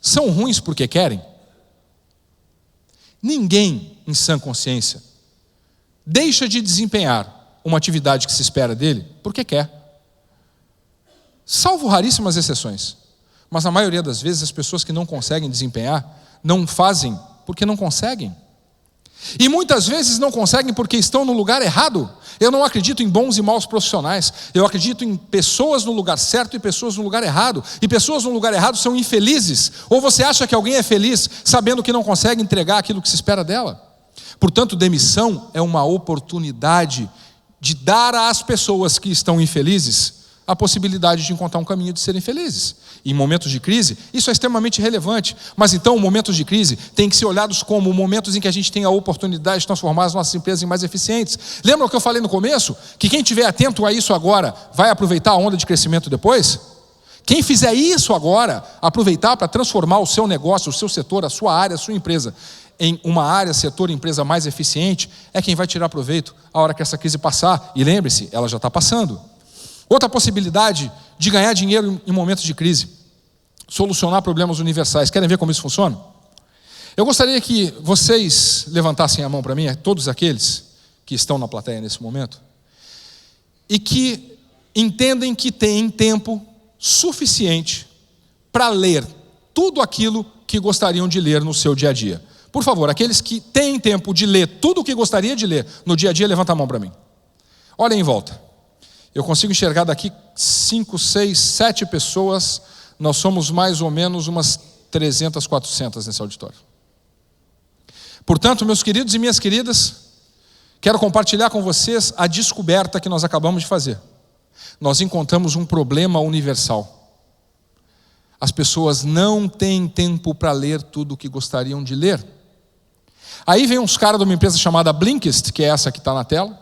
são ruins porque querem? Ninguém, em sã consciência, deixa de desempenhar uma atividade que se espera dele porque quer. Salvo raríssimas exceções. Mas na maioria das vezes as pessoas que não conseguem desempenhar não fazem porque não conseguem. E muitas vezes não conseguem porque estão no lugar errado. Eu não acredito em bons e maus profissionais. Eu acredito em pessoas no lugar certo e pessoas no lugar errado. E pessoas no lugar errado são infelizes. Ou você acha que alguém é feliz sabendo que não consegue entregar aquilo que se espera dela? Portanto, demissão é uma oportunidade de dar às pessoas que estão infelizes a possibilidade de encontrar um caminho de serem felizes. Em momentos de crise, isso é extremamente relevante. Mas então, momentos de crise têm que ser olhados como momentos em que a gente tem a oportunidade de transformar as nossas empresas em mais eficientes. Lembra o que eu falei no começo? Que quem estiver atento a isso agora vai aproveitar a onda de crescimento depois? Quem fizer isso agora, aproveitar para transformar o seu negócio, o seu setor, a sua área, a sua empresa em uma área, setor, empresa mais eficiente, é quem vai tirar proveito a hora que essa crise passar. E lembre-se, ela já está passando. Outra possibilidade de ganhar dinheiro em momentos de crise: solucionar problemas universais. Querem ver como isso funciona? Eu gostaria que vocês levantassem a mão para mim, todos aqueles que estão na plateia nesse momento, e que entendem que têm tempo suficiente para ler tudo aquilo que gostariam de ler no seu dia a dia. Por favor, aqueles que têm tempo de ler tudo o que gostaria de ler no dia a dia, levanta a mão para mim. Olhem em volta. Eu consigo enxergar daqui 5, 6, 7 pessoas. Nós somos mais ou menos umas 300, 400 nesse auditório. Portanto, meus queridos e minhas queridas, quero compartilhar com vocês a descoberta que nós acabamos de fazer. Nós encontramos um problema universal. As pessoas não têm tempo para ler tudo o que gostariam de ler. Aí vem uns caras de uma empresa chamada Blinkist, que é essa que está na tela,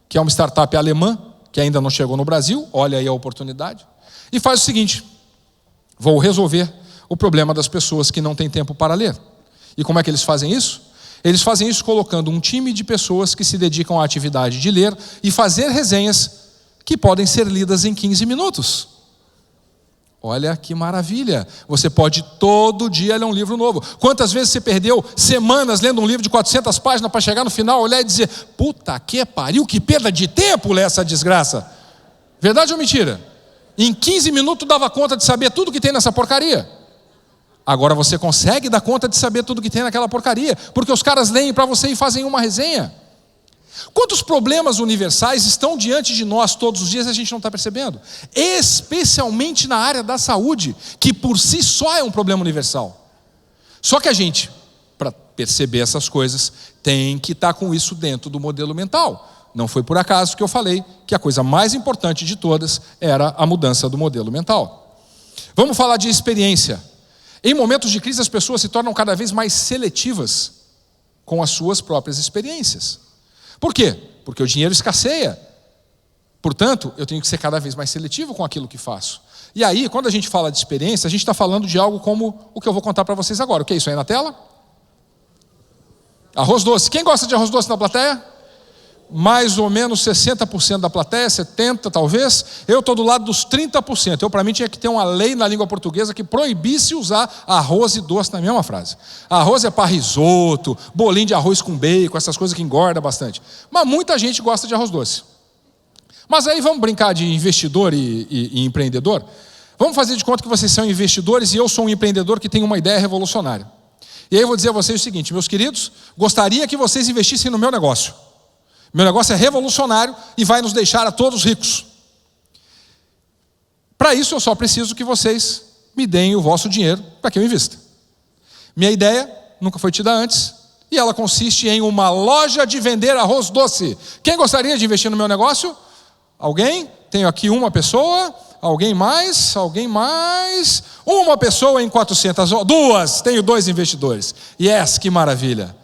que é uma startup alemã, que ainda não chegou no Brasil, olha aí a oportunidade, e faz o seguinte: vou resolver o problema das pessoas que não têm tempo para ler. E como é que eles fazem isso? Eles fazem isso colocando um time de pessoas que se dedicam à atividade de ler e fazer resenhas que podem ser lidas em 15 minutos. Olha que maravilha, você pode todo dia ler um livro novo. Quantas vezes você perdeu semanas lendo um livro de 400 páginas para chegar no final, olhar e dizer: puta que pariu, que perda de tempo ler essa desgraça. Verdade ou mentira? Em 15 minutos dava conta de saber tudo que tem nessa porcaria. Agora você consegue dar conta de saber tudo que tem naquela porcaria, porque os caras leem para você e fazem uma resenha. Quantos problemas universais estão diante de nós todos os dias e a gente não está percebendo? Especialmente na área da saúde, que por si só é um problema universal. Só que a gente, para perceber essas coisas, tem que estar com isso dentro do modelo mental. Não foi por acaso que eu falei que a coisa mais importante de todas era a mudança do modelo mental. Vamos falar de experiência. Em momentos de crise, as pessoas se tornam cada vez mais seletivas com as suas próprias experiências. Por quê? Porque o dinheiro escasseia. Portanto, eu tenho que ser cada vez mais seletivo com aquilo que faço. E aí, quando a gente fala de experiência, a gente está falando de algo como o que eu vou contar para vocês agora. O que é isso aí na tela? Arroz doce. Quem gosta de arroz doce na plateia? Mais ou menos 60% da plateia, 70% talvez. Eu estou do lado dos 30%. Eu, para mim, tinha que ter uma lei na língua portuguesa que proibisse usar arroz e doce na mesma frase. Arroz é para risoto, bolinho de arroz com bacon, essas coisas que engordam bastante. Mas muita gente gosta de arroz doce. Mas aí vamos brincar de investidor e empreendedor? Vamos fazer de conta que vocês são investidores e eu sou um empreendedor que tem uma ideia revolucionária. E aí eu vou dizer a vocês o seguinte: meus queridos, gostaria que vocês investissem no meu negócio. Meu negócio é revolucionário e vai nos deixar a todos ricos. Para isso eu só preciso que vocês me deem o vosso dinheiro para que eu invista. Minha ideia nunca foi tida antes e ela consiste em uma loja de vender arroz doce. Quem gostaria de investir no meu negócio? Alguém? Tenho aqui uma pessoa. Alguém mais? Alguém mais? Uma pessoa em 400. Duas. Tenho 2 investidores. Yes, que maravilha.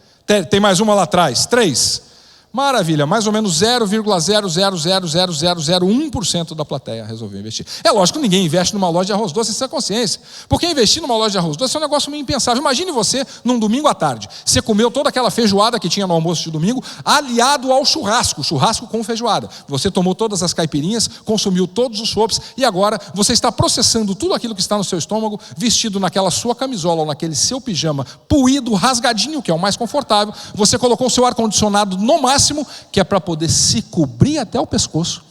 Tem mais uma lá atrás. 3. Maravilha, mais ou menos 0,0000001% da plateia resolveu investir. É lógico que ninguém investe numa loja de arroz doce sem essa consciência. Porque investir numa loja de arroz doce é um negócio meio impensável. Imagine você, num domingo à tarde, você comeu toda aquela feijoada que tinha no almoço de domingo, aliado ao churrasco com feijoada. Você tomou todas as caipirinhas, consumiu todos os chopps e agora você está processando tudo aquilo que está no seu estômago, vestido naquela sua camisola ou naquele seu pijama, puído, rasgadinho, que é o mais confortável. Você colocou o seu ar-condicionado no máximo, que é para poder se cobrir até o pescoço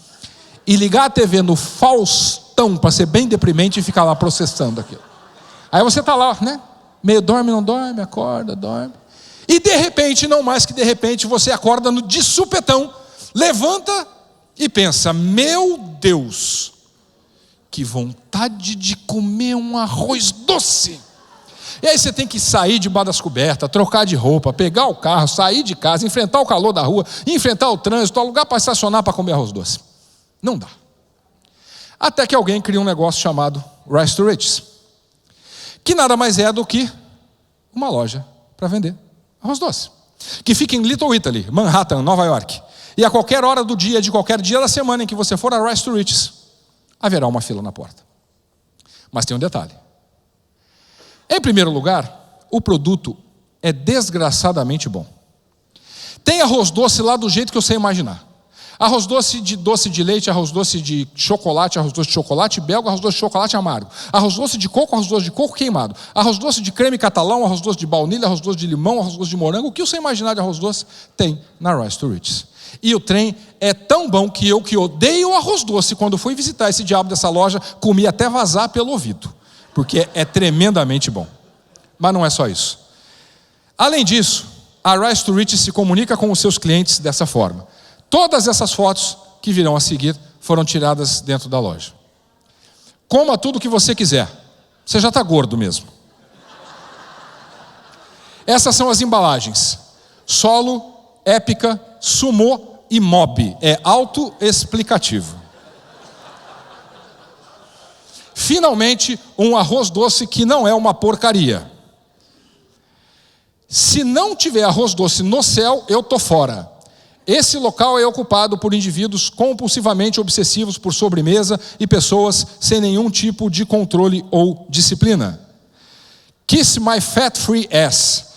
e ligar a TV no Faustão para ser bem deprimente e ficar lá processando aquilo. Aí você está lá, né? Meio dorme, não dorme, acorda, dorme. E de repente, não mais que de repente, você acorda de supetão, levanta e pensa: meu Deus, que vontade de comer um arroz doce. E aí você tem que sair debaixo das cobertas, trocar de roupa, pegar o carro, sair de casa, enfrentar o calor da rua, enfrentar o trânsito, alugar para estacionar para comer arroz doce. Não dá. Até que alguém cria um negócio chamado Rise to Riches, que nada mais é do que uma loja para vender arroz doce, que fica em Little Italy, Manhattan, Nova York. E a qualquer hora do dia, de qualquer dia da semana em que você for a Rise to Riches, haverá uma fila na porta. Mas tem um detalhe. Em primeiro lugar, o produto é desgraçadamente bom. Tem arroz doce lá do jeito que você imaginar. Arroz doce de leite, arroz doce de chocolate belga, arroz doce de chocolate amargo, arroz doce de coco queimado, arroz doce de creme catalão, arroz doce de baunilha, arroz doce de limão, arroz doce de morango. O que você imaginar de arroz doce tem na Rise to Riches. E o trem é tão bom que eu, que odeio arroz doce, quando fui visitar esse diabo dessa loja, comi até vazar pelo ouvido, porque é tremendamente bom. Mas não é só isso. Além disso, a Rise to Riches se comunica com os seus clientes dessa forma. Todas essas fotos que virão a seguir foram tiradas dentro da loja. Coma tudo o que você quiser. Você já está gordo mesmo. Essas são as embalagens: Solo, Épica, Sumô e Mob. É autoexplicativo. Finalmente, um arroz doce que não é uma porcaria. Se não tiver arroz doce no céu, eu tô fora. Esse local é ocupado por indivíduos compulsivamente obsessivos por sobremesa e pessoas sem nenhum tipo de controle ou disciplina. Kiss my fat-free ass.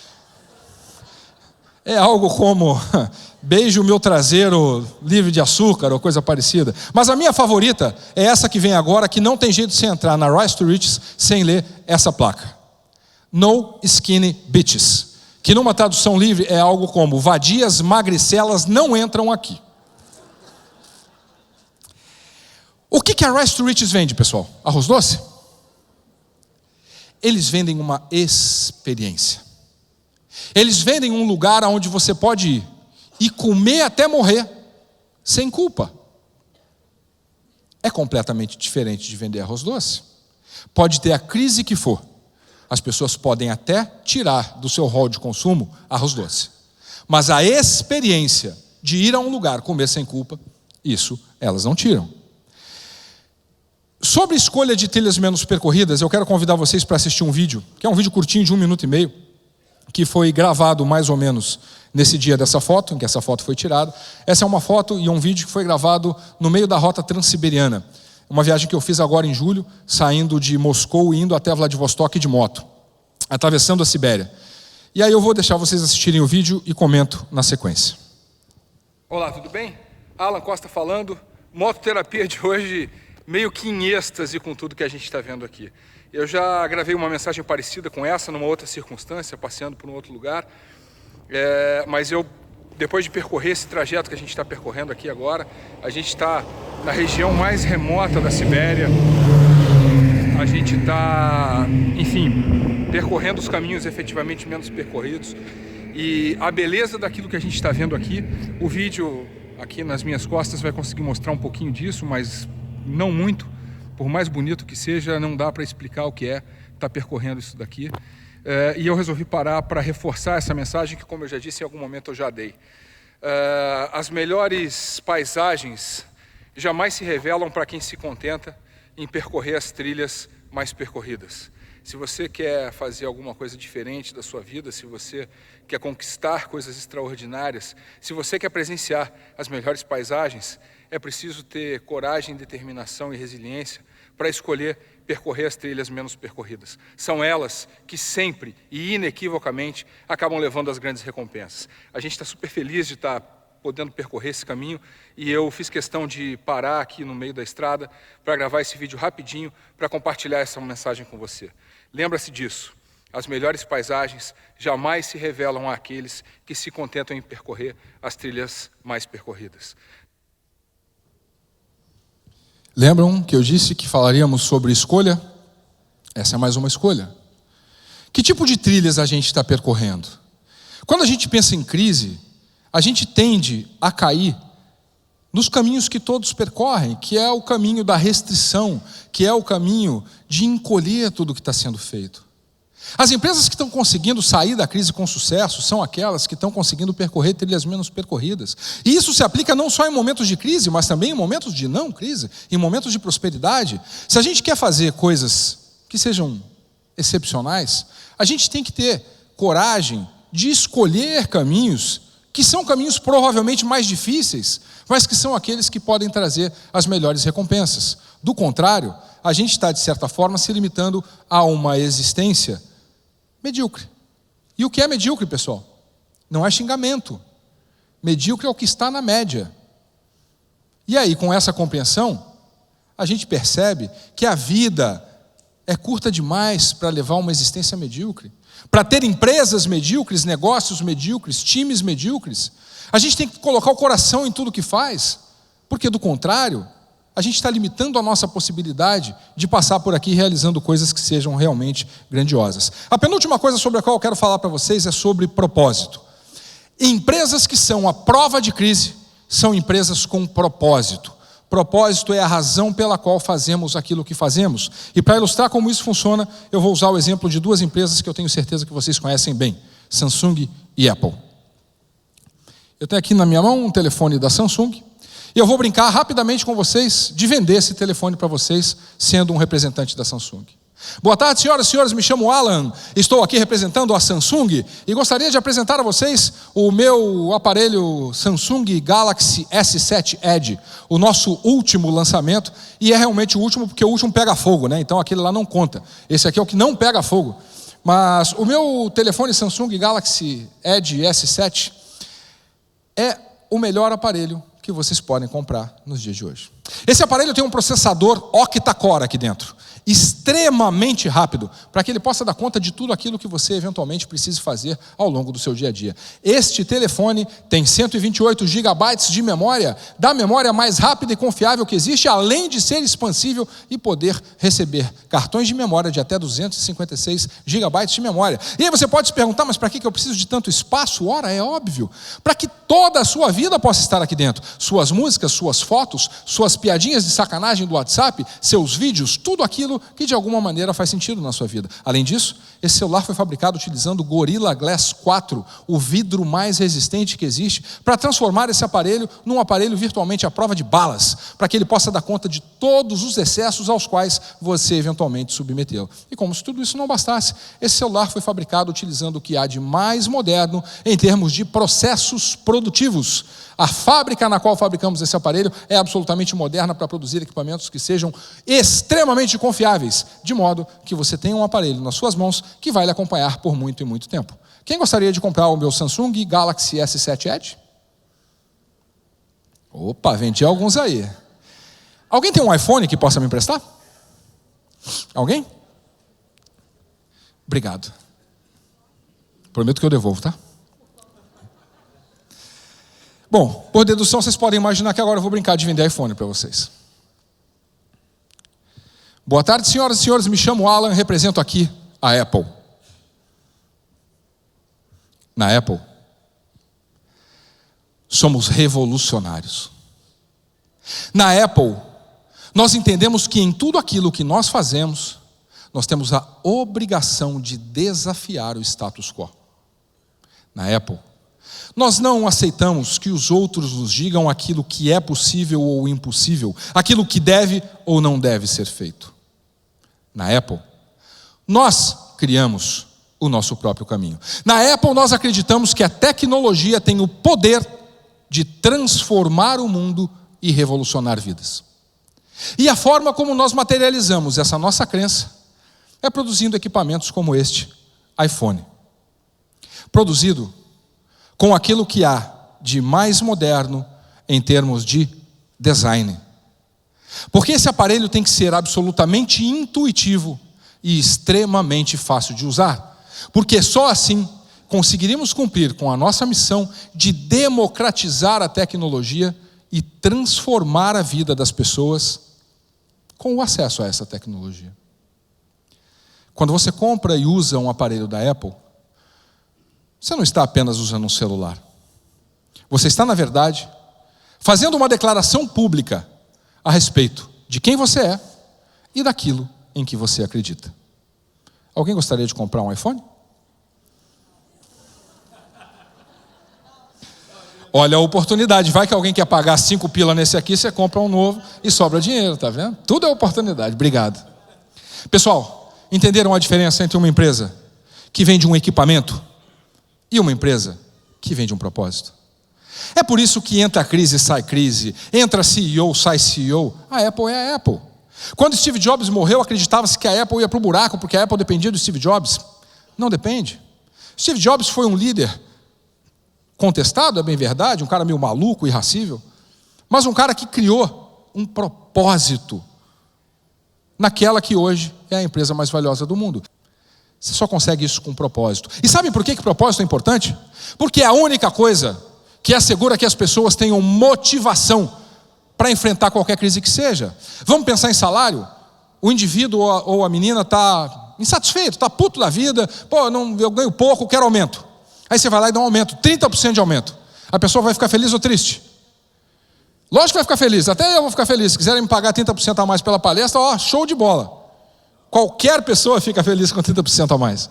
É algo como beijo meu traseiro livre de açúcar ou coisa parecida. Mas a minha favorita é essa que vem agora, que não tem jeito de você entrar na Rise to Riches sem ler essa placa. No skinny bitches. Que numa tradução livre é algo como: vadias magricelas não entram aqui. O que a Rise to Riches vende, pessoal? Arroz doce? Eles vendem uma experiência. Eles vendem um lugar onde você pode ir e comer até morrer, sem culpa. É completamente diferente de vender arroz doce. Pode ter a crise que for. As pessoas podem até tirar do seu rol de consumo arroz doce. Mas a experiência de ir a um lugar comer sem culpa, isso elas não tiram. Sobre a escolha de trilhas menos percorridas, eu quero convidar vocês para assistir um vídeo, que é um vídeo curtinho de 1 minuto e meio, que foi gravado mais ou menos nesse dia dessa foto, em que essa foto foi tirada. Essa é uma foto e um vídeo que foi gravado no meio da rota Transsiberiana. Uma viagem que eu fiz agora em julho, saindo de Moscou e indo até Vladivostok de moto, atravessando a Sibéria. E aí eu vou deixar vocês assistirem o vídeo e comento na sequência. Olá, tudo bem? Alan Costa falando. Mototerapia de hoje, meio que em êxtase com tudo que a gente está vendo aqui. Eu já gravei uma mensagem parecida com essa, numa outra circunstância, passeando por um outro lugar. Mas depois de percorrer esse trajeto que a gente está percorrendo aqui agora, a gente está na região mais remota da Sibéria. A gente está, enfim, percorrendo os caminhos efetivamente menos percorridos. E a beleza daquilo que a gente está vendo aqui, o vídeo aqui nas minhas costas vai conseguir mostrar um pouquinho disso, mas não muito. Por mais bonito que seja, não dá para explicar o que é estar percorrendo isso daqui. E eu resolvi parar para reforçar essa mensagem que, como eu já disse, em algum momento eu já dei. As melhores paisagens jamais se revelam para quem se contenta em percorrer as trilhas mais percorridas. Se você quer fazer alguma coisa diferente da sua vida, se você quer conquistar coisas extraordinárias, se você quer presenciar as melhores paisagens, é preciso ter coragem, determinação e resiliência para escolher percorrer as trilhas menos percorridas. São elas que sempre e inequivocamente acabam levando às grandes recompensas. A gente está super feliz de estar podendo percorrer esse caminho e eu fiz questão de parar aqui no meio da estrada para gravar esse vídeo rapidinho para compartilhar essa mensagem com você. Lembra-se disso. As melhores paisagens jamais se revelam àqueles que se contentam em percorrer as trilhas mais percorridas. Lembram que eu disse que falaríamos sobre escolha? Essa é mais uma escolha. Que tipo de trilhas a gente está percorrendo? Quando a gente pensa em crise, a gente tende a cair nos caminhos que todos percorrem, que é o caminho da restrição, que é o caminho de encolher tudo o que está sendo feito. As empresas que estão conseguindo sair da crise com sucesso são aquelas que estão conseguindo percorrer trilhas menos percorridas. E isso se aplica não só em momentos de crise, mas também em momentos de não crise, em momentos de prosperidade. Se a gente quer fazer coisas que sejam excepcionais, a gente tem que ter coragem de escolher caminhos que são caminhos provavelmente mais difíceis, mas que são aqueles que podem trazer as melhores recompensas. Do contrário, a gente está, de certa forma, se limitando a uma existência medíocre. E o que é medíocre, pessoal? Não é xingamento. Medíocre é o que está na média. E aí, com essa compreensão, a gente percebe que a vida é curta demais para levar uma existência medíocre. Para ter empresas medíocres, negócios medíocres, times medíocres, a gente tem que colocar o coração em tudo que faz, porque do contrário, a gente está limitando a nossa possibilidade de passar por aqui realizando coisas que sejam realmente grandiosas. A penúltima coisa sobre a qual eu quero falar para vocês é sobre propósito. Empresas que são a prova de crise são empresas com propósito. Propósito é a razão pela qual fazemos aquilo que fazemos. E para ilustrar como isso funciona, eu vou usar o exemplo de duas empresas que eu tenho certeza que vocês conhecem bem: Samsung e Apple. Eu tenho aqui na minha mão um telefone da Samsung, e eu vou brincar rapidamente com vocês de vender esse telefone para vocês, sendo um representante da Samsung. Boa tarde, senhoras e senhores, me chamo Alan, estou aqui representando a Samsung e gostaria de apresentar a vocês o meu aparelho Samsung Galaxy S7 Edge, o nosso último lançamento, e é realmente o último porque o último pega fogo, né? Então aquele lá não conta, esse aqui é o que não pega fogo. Mas o meu telefone Samsung Galaxy Edge S7 é o melhor aparelho que vocês podem comprar nos dias de hoje. Esse aparelho tem um processador octa-core aqui dentro, extremamente rápido, para que ele possa dar conta de tudo aquilo que você eventualmente precise fazer ao longo do seu dia a dia. Este telefone tem 128 GB de memória, da memória mais rápida e confiável que existe, além de ser expansível e poder receber cartões de memória de até 256 GB de memória. E aí você pode se perguntar, mas para que eu preciso de tanto espaço? Ora, é óbvio, para que toda a sua vida possa estar aqui dentro. Suas músicas, suas fotos, suas piadinhas de sacanagem do WhatsApp, seus vídeos, tudo aquilo que de alguma maneira faz sentido na sua vida. Além disso, esse celular foi fabricado utilizando o Gorilla Glass 4, o vidro mais resistente que existe, para transformar esse aparelho num aparelho virtualmente à prova de balas, para que ele possa dar conta de todos os excessos aos quais você eventualmente submetê-lo. E como se tudo isso não bastasse, esse celular foi fabricado utilizando o que há de mais moderno em termos de processos produtivos. A fábrica na qual fabricamos esse aparelho é absolutamente moderna para produzir equipamentos que sejam extremamente confiáveis, de modo que você tenha um aparelho nas suas mãos que vai lhe acompanhar por muito e muito tempo. Quem gostaria de comprar o meu Samsung Galaxy S7 Edge? Opa, vendi alguns aí. Alguém tem um iPhone que possa me emprestar? Alguém? Obrigado. Prometo que eu devolvo, tá? Bom, por dedução, vocês podem imaginar que agora eu vou brincar de vender iPhone para vocês. Boa tarde, senhoras e senhores, me chamo Alan, represento aqui a Apple. Na Apple, somos revolucionários. Na Apple, nós entendemos que em tudo aquilo que nós fazemos, nós temos a obrigação de desafiar o status quo. Na Apple, nós não aceitamos que os outros nos digam aquilo que é possível ou impossível, aquilo que deve ou não deve ser feito. Na Apple, nós criamos o nosso próprio caminho. Na Apple, nós acreditamos que a tecnologia tem o poder de transformar o mundo e revolucionar vidas. E a forma como nós materializamos essa nossa crença é produzindo equipamentos como este iPhone. Produzido com aquilo que há de mais moderno em termos de design. Porque esse aparelho tem que ser absolutamente intuitivo e extremamente fácil de usar. Porque só assim conseguiremos cumprir com a nossa missão de democratizar a tecnologia e transformar a vida das pessoas com o acesso a essa tecnologia. Quando você compra e usa um aparelho da Apple, você não está apenas usando um celular. Você está, na verdade, fazendo uma declaração pública a respeito de quem você é e daquilo em que você acredita. Alguém gostaria de comprar um iPhone? Olha a oportunidade. Vai que alguém quer pagar 5 pila nesse aqui, você compra um novo e sobra dinheiro, tá vendo? Tudo é oportunidade. Obrigado. Pessoal, entenderam a diferença entre uma empresa que vende um equipamento e uma empresa que vende um propósito? É por isso que entra crise, sai crise, entra CEO, sai CEO. A Apple é a Apple. Quando Steve Jobs morreu, acreditava-se que a Apple ia para o buraco, porque a Apple dependia do Steve Jobs. Não depende. Steve Jobs foi um líder contestado, é bem verdade, um cara meio maluco, irracível, mas um cara que criou um propósito naquela que hoje é a empresa mais valiosa do mundo. Você só consegue isso com propósito. E sabe por que propósito é importante? Porque é a única coisa que assegura que as pessoas tenham motivação para enfrentar qualquer crise que seja. Vamos pensar em salário? O indivíduo ou a menina está insatisfeito, está puto da vida, eu ganho pouco, quero aumento. Aí você vai lá e dá um aumento, 30% de aumento. A pessoa vai ficar feliz ou triste? Lógico que vai ficar feliz, até eu vou ficar feliz. Se quiserem me pagar 30% a mais pela palestra, show de bola. Qualquer pessoa fica feliz com 30% a mais.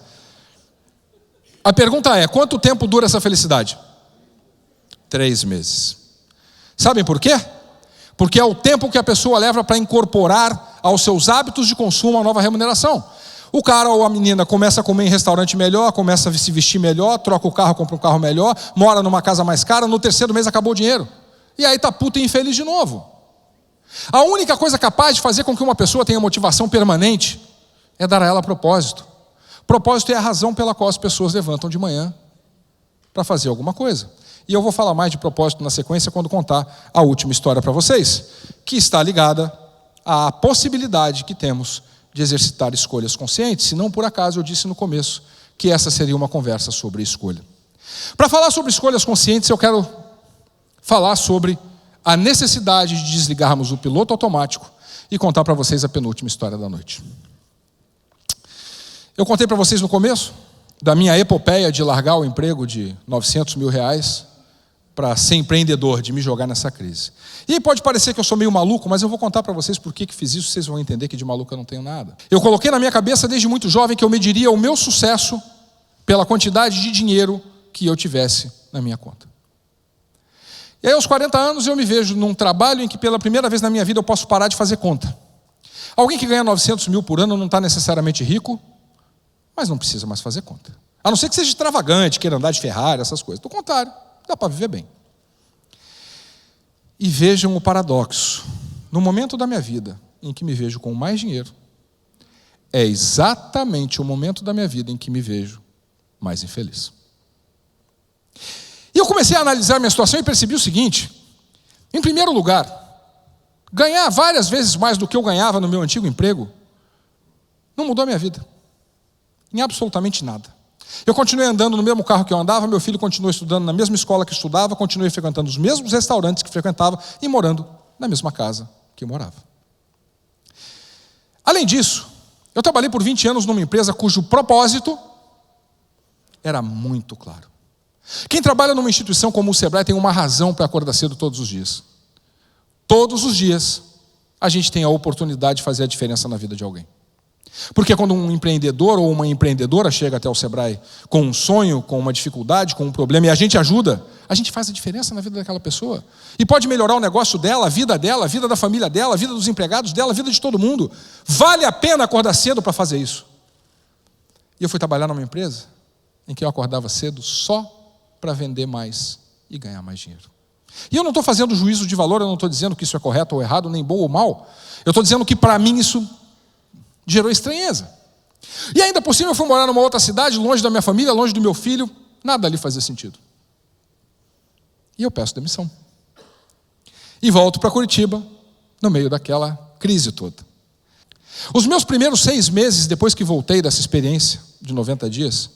A pergunta é, quanto tempo dura essa felicidade? 3 meses. Sabem por quê? Porque é o tempo que a pessoa leva para incorporar aos seus hábitos de consumo a nova remuneração. O cara ou a menina começa a comer em restaurante melhor, começa a se vestir melhor, troca o carro, compra um carro melhor, mora numa casa mais cara, no 3º mês acabou o dinheiro. E aí está puto e infeliz de novo. A única coisa capaz de fazer com que uma pessoa tenha motivação permanente é dar a ela propósito. Propósito é a razão pela qual as pessoas levantam de manhã para fazer alguma coisa. E eu vou falar mais de propósito na sequência quando contar a última história para vocês, que está ligada à possibilidade que temos de exercitar escolhas conscientes, se não por acaso eu disse no começo que essa seria uma conversa sobre escolha. Para falar sobre escolhas conscientes, eu quero falar sobre a necessidade de desligarmos o piloto automático e contar para vocês a penúltima história da noite. Eu contei para vocês no começo da minha epopeia de largar o emprego de 900 mil reais para ser empreendedor, de me jogar nessa crise. E aí pode parecer que eu sou meio maluco, mas eu vou contar para vocês por que fiz isso, vocês vão entender que de maluco eu não tenho nada. Eu coloquei na minha cabeça desde muito jovem que eu mediria o meu sucesso pela quantidade de dinheiro que eu tivesse na minha conta. E aí aos 40 anos eu me vejo num trabalho em que pela primeira vez na minha vida eu posso parar de fazer conta. Alguém que ganha 900 mil por ano não está necessariamente rico, mas não precisa mais fazer conta. A não ser que seja extravagante, queira andar de Ferrari, essas coisas. Do contrário, dá para viver bem. E vejam o paradoxo. No momento da minha vida em que me vejo com mais dinheiro, é exatamente o momento da minha vida em que me vejo mais infeliz. E eu comecei a analisar minha situação e percebi o seguinte: em primeiro lugar, ganhar várias vezes mais do que eu ganhava no meu antigo emprego não mudou a minha vida. Em absolutamente nada. Eu continuei andando no mesmo carro que eu andava, meu filho continuou estudando na mesma escola que estudava, continuei frequentando os mesmos restaurantes que frequentava e morando na mesma casa que eu morava. Além disso, eu trabalhei por 20 anos numa empresa cujo propósito era muito claro. Quem trabalha numa instituição como o Sebrae tem uma razão para acordar cedo todos os dias. Todos os dias a gente tem a oportunidade de fazer a diferença na vida de alguém. Porque quando um empreendedor ou uma empreendedora chega até o Sebrae com um sonho, com uma dificuldade, com um problema, e a gente ajuda, a gente faz a diferença na vida daquela pessoa. E pode melhorar o negócio dela, a vida da família dela, a vida dos empregados dela, a vida de todo mundo. Vale a pena acordar cedo para fazer isso. E eu fui trabalhar numa empresa em que eu acordava cedo só para vender mais e ganhar mais dinheiro. E eu não estou fazendo juízo de valor, eu não estou dizendo que isso é correto ou errado, nem bom ou mal. Eu estou dizendo que para mim isso gerou estranheza. E ainda por cima eu fui morar numa outra cidade, longe da minha família, longe do meu filho, nada ali fazia sentido. E eu peço demissão. E volto para Curitiba, no meio daquela crise toda. Os meus primeiros 6 meses, depois que voltei dessa experiência de 90 dias,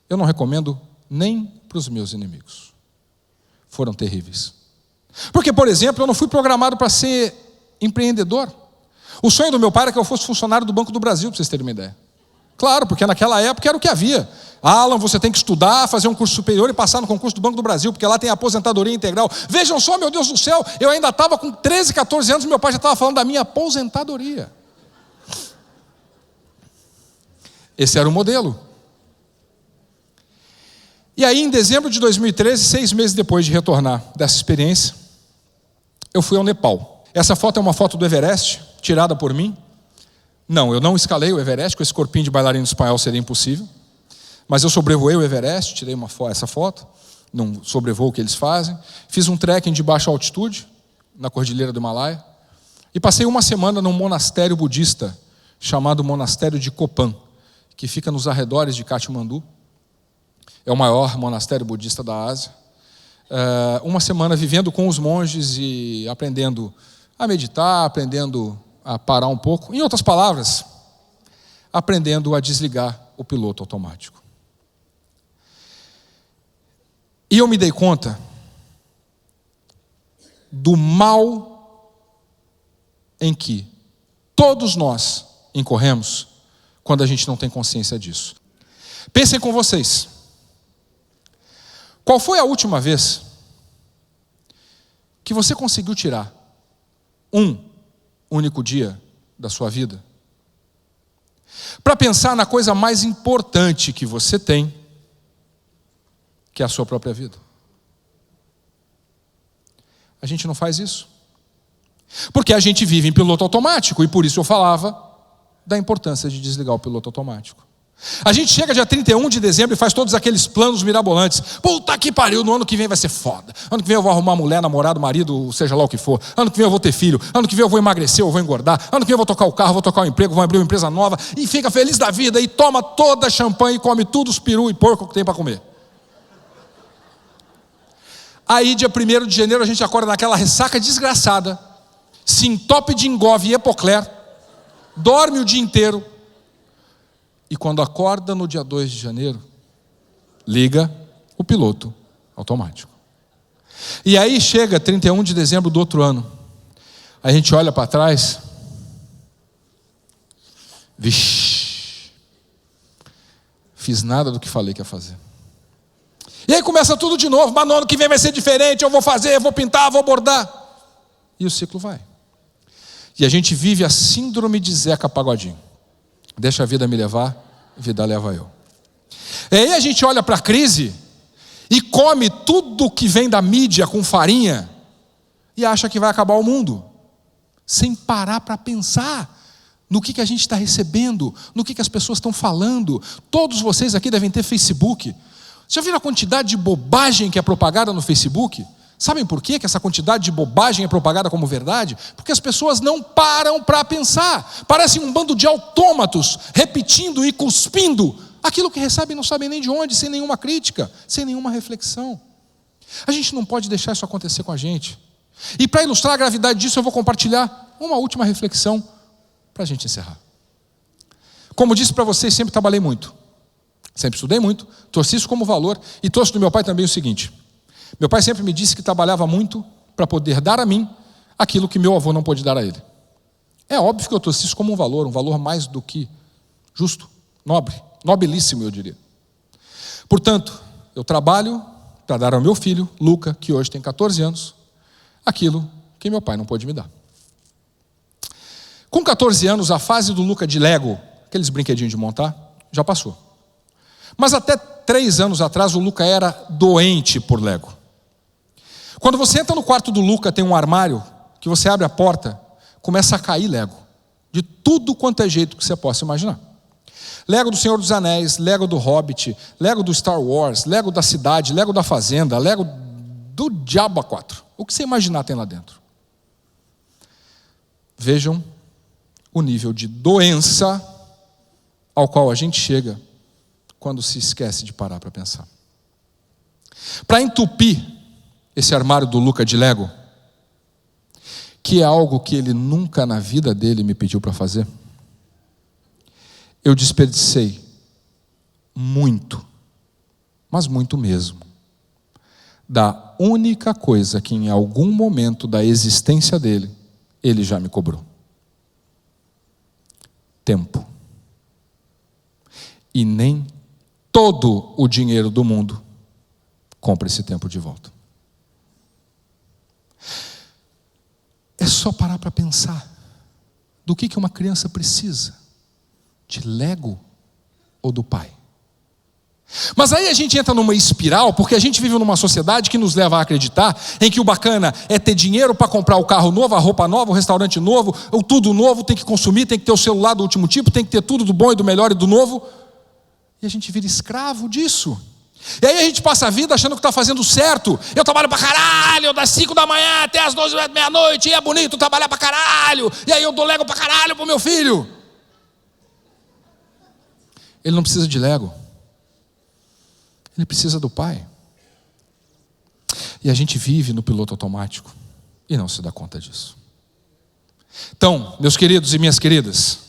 eu não recomendo nem para os meus inimigos. Foram terríveis. Porque, por exemplo, eu não fui programado para ser empreendedor. O sonho do meu pai era que eu fosse funcionário do Banco do Brasil, para vocês terem uma ideia. Claro, porque naquela época era o que havia. Alan, você tem que estudar, fazer um curso superior e passar no concurso do Banco do Brasil, porque lá tem aposentadoria integral. Vejam só, meu Deus do céu, eu ainda estava com 13, 14 anos, meu pai já estava falando da minha aposentadoria. Esse era o modelo. E aí, em dezembro de 2013, 6 meses depois de retornar dessa experiência, eu fui ao Nepal. Essa foto é uma foto do Everest, tirada por mim. Não, eu não escalei o Everest, com esse corpinho de bailarino espanhol seria impossível. Mas eu sobrevoei o Everest, tirei essa foto, num sobrevoo que eles fazem. Fiz um trekking de baixa altitude, na Cordilheira do Himalaia. E passei uma semana num monastério budista, chamado Monastério de Kopan, que fica nos arredores de Katmandu. É o maior monastério budista da Ásia. Uma semana vivendo com os monges e aprendendo a meditar, aprendendo a parar um pouco. Em outras palavras, aprendendo a desligar o piloto automático. E eu me dei conta do mal em que todos nós incorremos quando a gente não tem consciência disso. Pensem com vocês. Qual foi a última vez que você conseguiu tirar um único dia da sua vida para pensar na coisa mais importante que você tem, que é a sua própria vida? A gente não faz isso. Porque a gente vive em piloto automático, e por isso eu falava da importância de desligar o piloto automático. A gente chega dia 31 de dezembro e faz todos aqueles planos mirabolantes. Puta que pariu, no ano que vem vai ser foda. Ano que vem eu vou arrumar mulher, namorado, marido, seja lá o que for. Ano que vem eu vou ter filho. Ano que vem eu vou emagrecer, eu vou engordar. Ano que vem eu vou tocar o carro, vou tocar o emprego, vou abrir uma empresa nova. E fica feliz da vida e toma toda a champanhe e come tudo os peru e porco que tem para comer. Aí dia 1º de janeiro a gente acorda naquela ressaca desgraçada, se entope de Engove e Epocler, dorme o dia inteiro. E quando acorda no dia 2 de janeiro, liga o piloto automático. E aí chega 31 de dezembro do outro ano, a gente olha para trás, vixe, fiz nada do que falei que ia fazer. E aí começa tudo de novo, mas no ano que vem vai ser diferente, eu vou fazer, eu vou pintar, eu vou bordar. E o ciclo vai. E a gente vive a síndrome de Zeca Pagodinho. Deixa a vida me levar, a vida leva eu. E aí a gente olha para a crise e come tudo que vem da mídia com farinha e acha que vai acabar o mundo, sem parar para pensar no que a gente está recebendo, no que as pessoas estão falando. Todos vocês aqui devem ter Facebook. Já viram a quantidade de bobagem que é propagada no Facebook? Sabem por quê que essa quantidade de bobagem é propagada como verdade? Porque as pessoas não param para pensar. Parecem um bando de autômatos, repetindo e cuspindo aquilo que recebem, não sabem nem de onde, sem nenhuma crítica, sem nenhuma reflexão. A gente não pode deixar isso acontecer com a gente. E para ilustrar a gravidade disso, eu vou compartilhar uma última reflexão para a gente encerrar. Como disse para vocês, sempre trabalhei muito. Sempre estudei muito, trouxe isso como valor e trouxe do meu pai também o seguinte. Meu pai sempre me disse que trabalhava muito para poder dar a mim aquilo que meu avô não pôde dar a ele. É óbvio que eu trouxe isso como um valor mais do que justo, nobre, nobilíssimo, eu diria. Portanto, eu trabalho para dar ao meu filho, Luca, que hoje tem 14 anos, aquilo que meu pai não pôde me dar. Com 14 anos, a fase do Luca de Lego, aqueles brinquedinhos de montar, já passou. Mas até 3 anos atrás, o Luca era doente por Lego. Quando você entra no quarto do Luca, tem um armário, que você abre a porta, começa a cair Lego. De tudo quanto é jeito que você possa imaginar. Lego do Senhor dos Anéis, Lego do Hobbit, Lego do Star Wars, Lego da cidade, Lego da fazenda, Lego do Diabo A4. O que você imaginar tem lá dentro. Vejam o nível de doença ao qual a gente chega quando se esquece de parar para pensar. Para entupir esse armário do Luca de Lego, que é algo que ele nunca na vida dele me pediu para fazer, eu desperdicei muito, mas muito mesmo, da única coisa que em algum momento da existência dele, ele já me cobrou. Tempo. E nem todo o dinheiro do mundo, compra esse tempo de volta. É só parar para pensar do que uma criança precisa, de Lego ou do pai. Mas aí a gente entra numa espiral, porque a gente vive numa sociedade que nos leva a acreditar em que o bacana é ter dinheiro para comprar o carro novo, a roupa nova, o restaurante novo, o tudo novo, tem que consumir, tem que ter o celular do último tipo, tem que ter tudo do bom e do melhor e do novo. E a gente vira escravo disso. E aí a gente passa a vida achando que está fazendo certo. Eu trabalho para caralho, das 5 da manhã até as 12 da meia-noite, e é bonito trabalhar para caralho, e aí eu dou Lego para caralho pro meu filho. Ele não precisa de Lego. Ele precisa do pai. E a gente vive no piloto automático e não se dá conta disso. Então, meus queridos e minhas queridas,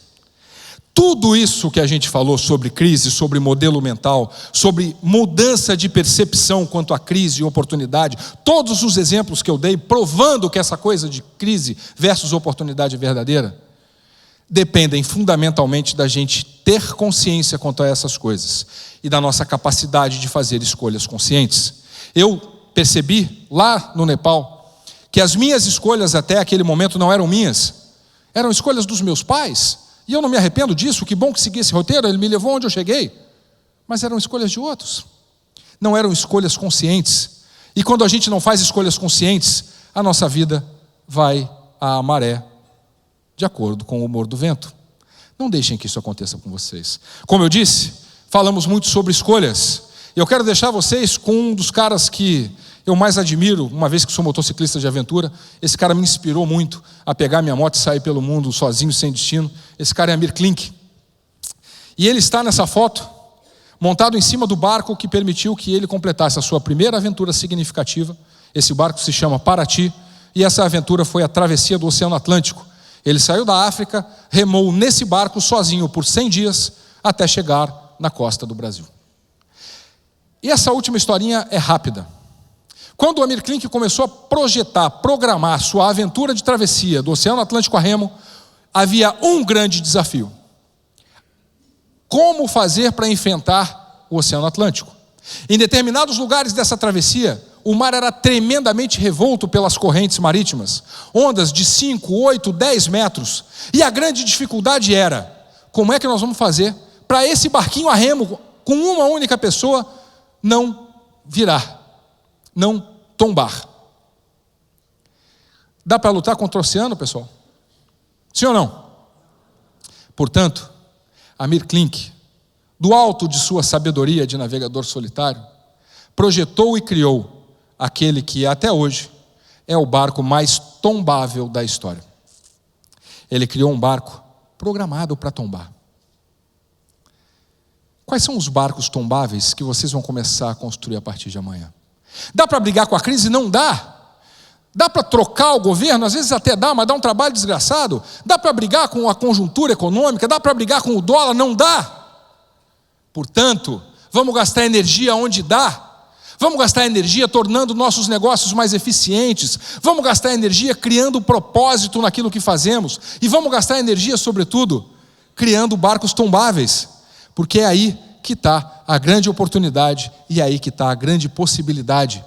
tudo isso que a gente falou sobre crise, sobre modelo mental, sobre mudança de percepção quanto à crise e oportunidade, todos os exemplos que eu dei provando que essa coisa de crise versus oportunidade verdadeira, dependem fundamentalmente da gente ter consciência quanto a essas coisas e da nossa capacidade de fazer escolhas conscientes. Eu percebi lá no Nepal que as minhas escolhas até aquele momento não eram minhas, eram escolhas dos meus pais, e eu não me arrependo disso. Que bom que segui esse roteiro, ele me levou onde eu cheguei, mas eram escolhas de outros, não eram escolhas conscientes. E quando a gente não faz escolhas conscientes, a nossa vida vai à maré, de acordo com o humor do vento. Não deixem que isso aconteça com vocês. Como eu disse, falamos muito sobre escolhas. E eu quero deixar vocês com um dos caras que eu mais admiro, uma vez que sou motociclista de aventura. Esse cara me inspirou muito a pegar minha moto e sair pelo mundo sozinho, sem destino. Esse cara é Amir Klink. E ele está nessa foto, montado em cima do barco que permitiu que ele completasse a sua primeira aventura significativa. Esse barco se chama Paraty, e essa aventura foi a travessia do Oceano Atlântico. Ele saiu da África, remou nesse barco sozinho por 100 dias até chegar na costa do Brasil. E essa última historinha é rápida. Quando o Amir Klink começou a projetar, programar sua aventura de travessia do Oceano Atlântico a remo, havia um grande desafio: como fazer para enfrentar o Oceano Atlântico? Em determinados lugares dessa travessia, o mar era tremendamente revolto pelas correntes marítimas, ondas de 5, 8, 10 metros. E a grande dificuldade era: como é que nós vamos fazer para esse barquinho a remo, com uma única pessoa, não virar, não tombar? Dá para lutar contra o oceano, pessoal? Sim ou não? Portanto, Amir Klink, do alto de sua sabedoria de navegador solitário, projetou e criou aquele que até hoje é o barco mais tombável da história. Ele criou um barco programado para tombar. Quais são os barcos tombáveis que vocês vão começar a construir a partir de amanhã? Dá para brigar com a crise? Não dá. Dá para trocar o governo? Às vezes até dá, mas dá um trabalho desgraçado. Dá para brigar com a conjuntura econômica? Dá para brigar com o dólar? Não dá. Portanto, vamos gastar energia onde dá. Vamos gastar energia tornando nossos negócios mais eficientes. Vamos gastar energia criando propósito naquilo que fazemos. E vamos gastar energia, sobretudo, criando barcos tombáveis. Porque é aí que está a grande oportunidade e é aí que está a grande possibilidade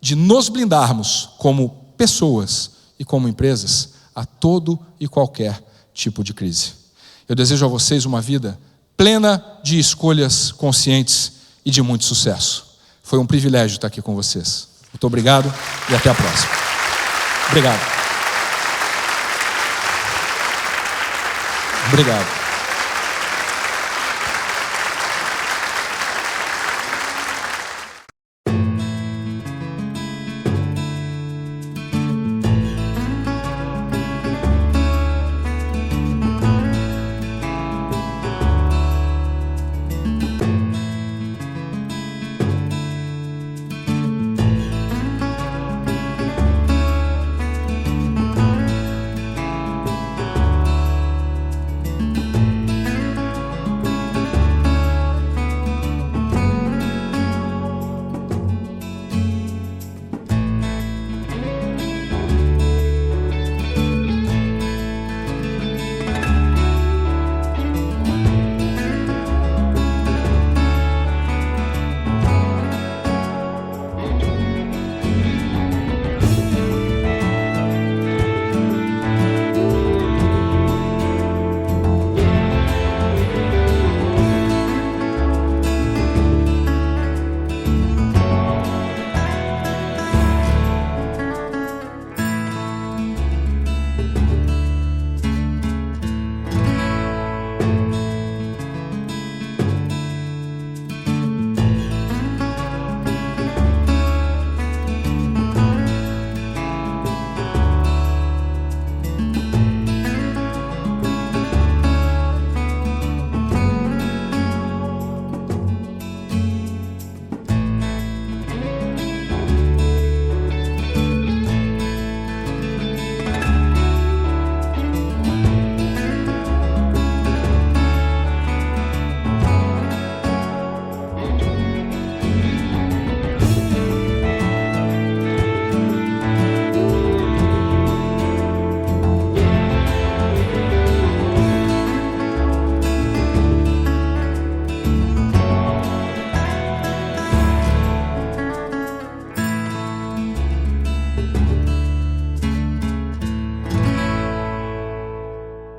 de nos blindarmos como pessoas e como empresas a todo e qualquer tipo de crise. Eu desejo a vocês uma vida plena de escolhas conscientes e de muito sucesso. Foi um privilégio estar aqui com vocês. Muito obrigado e até a próxima. Obrigado. Obrigado.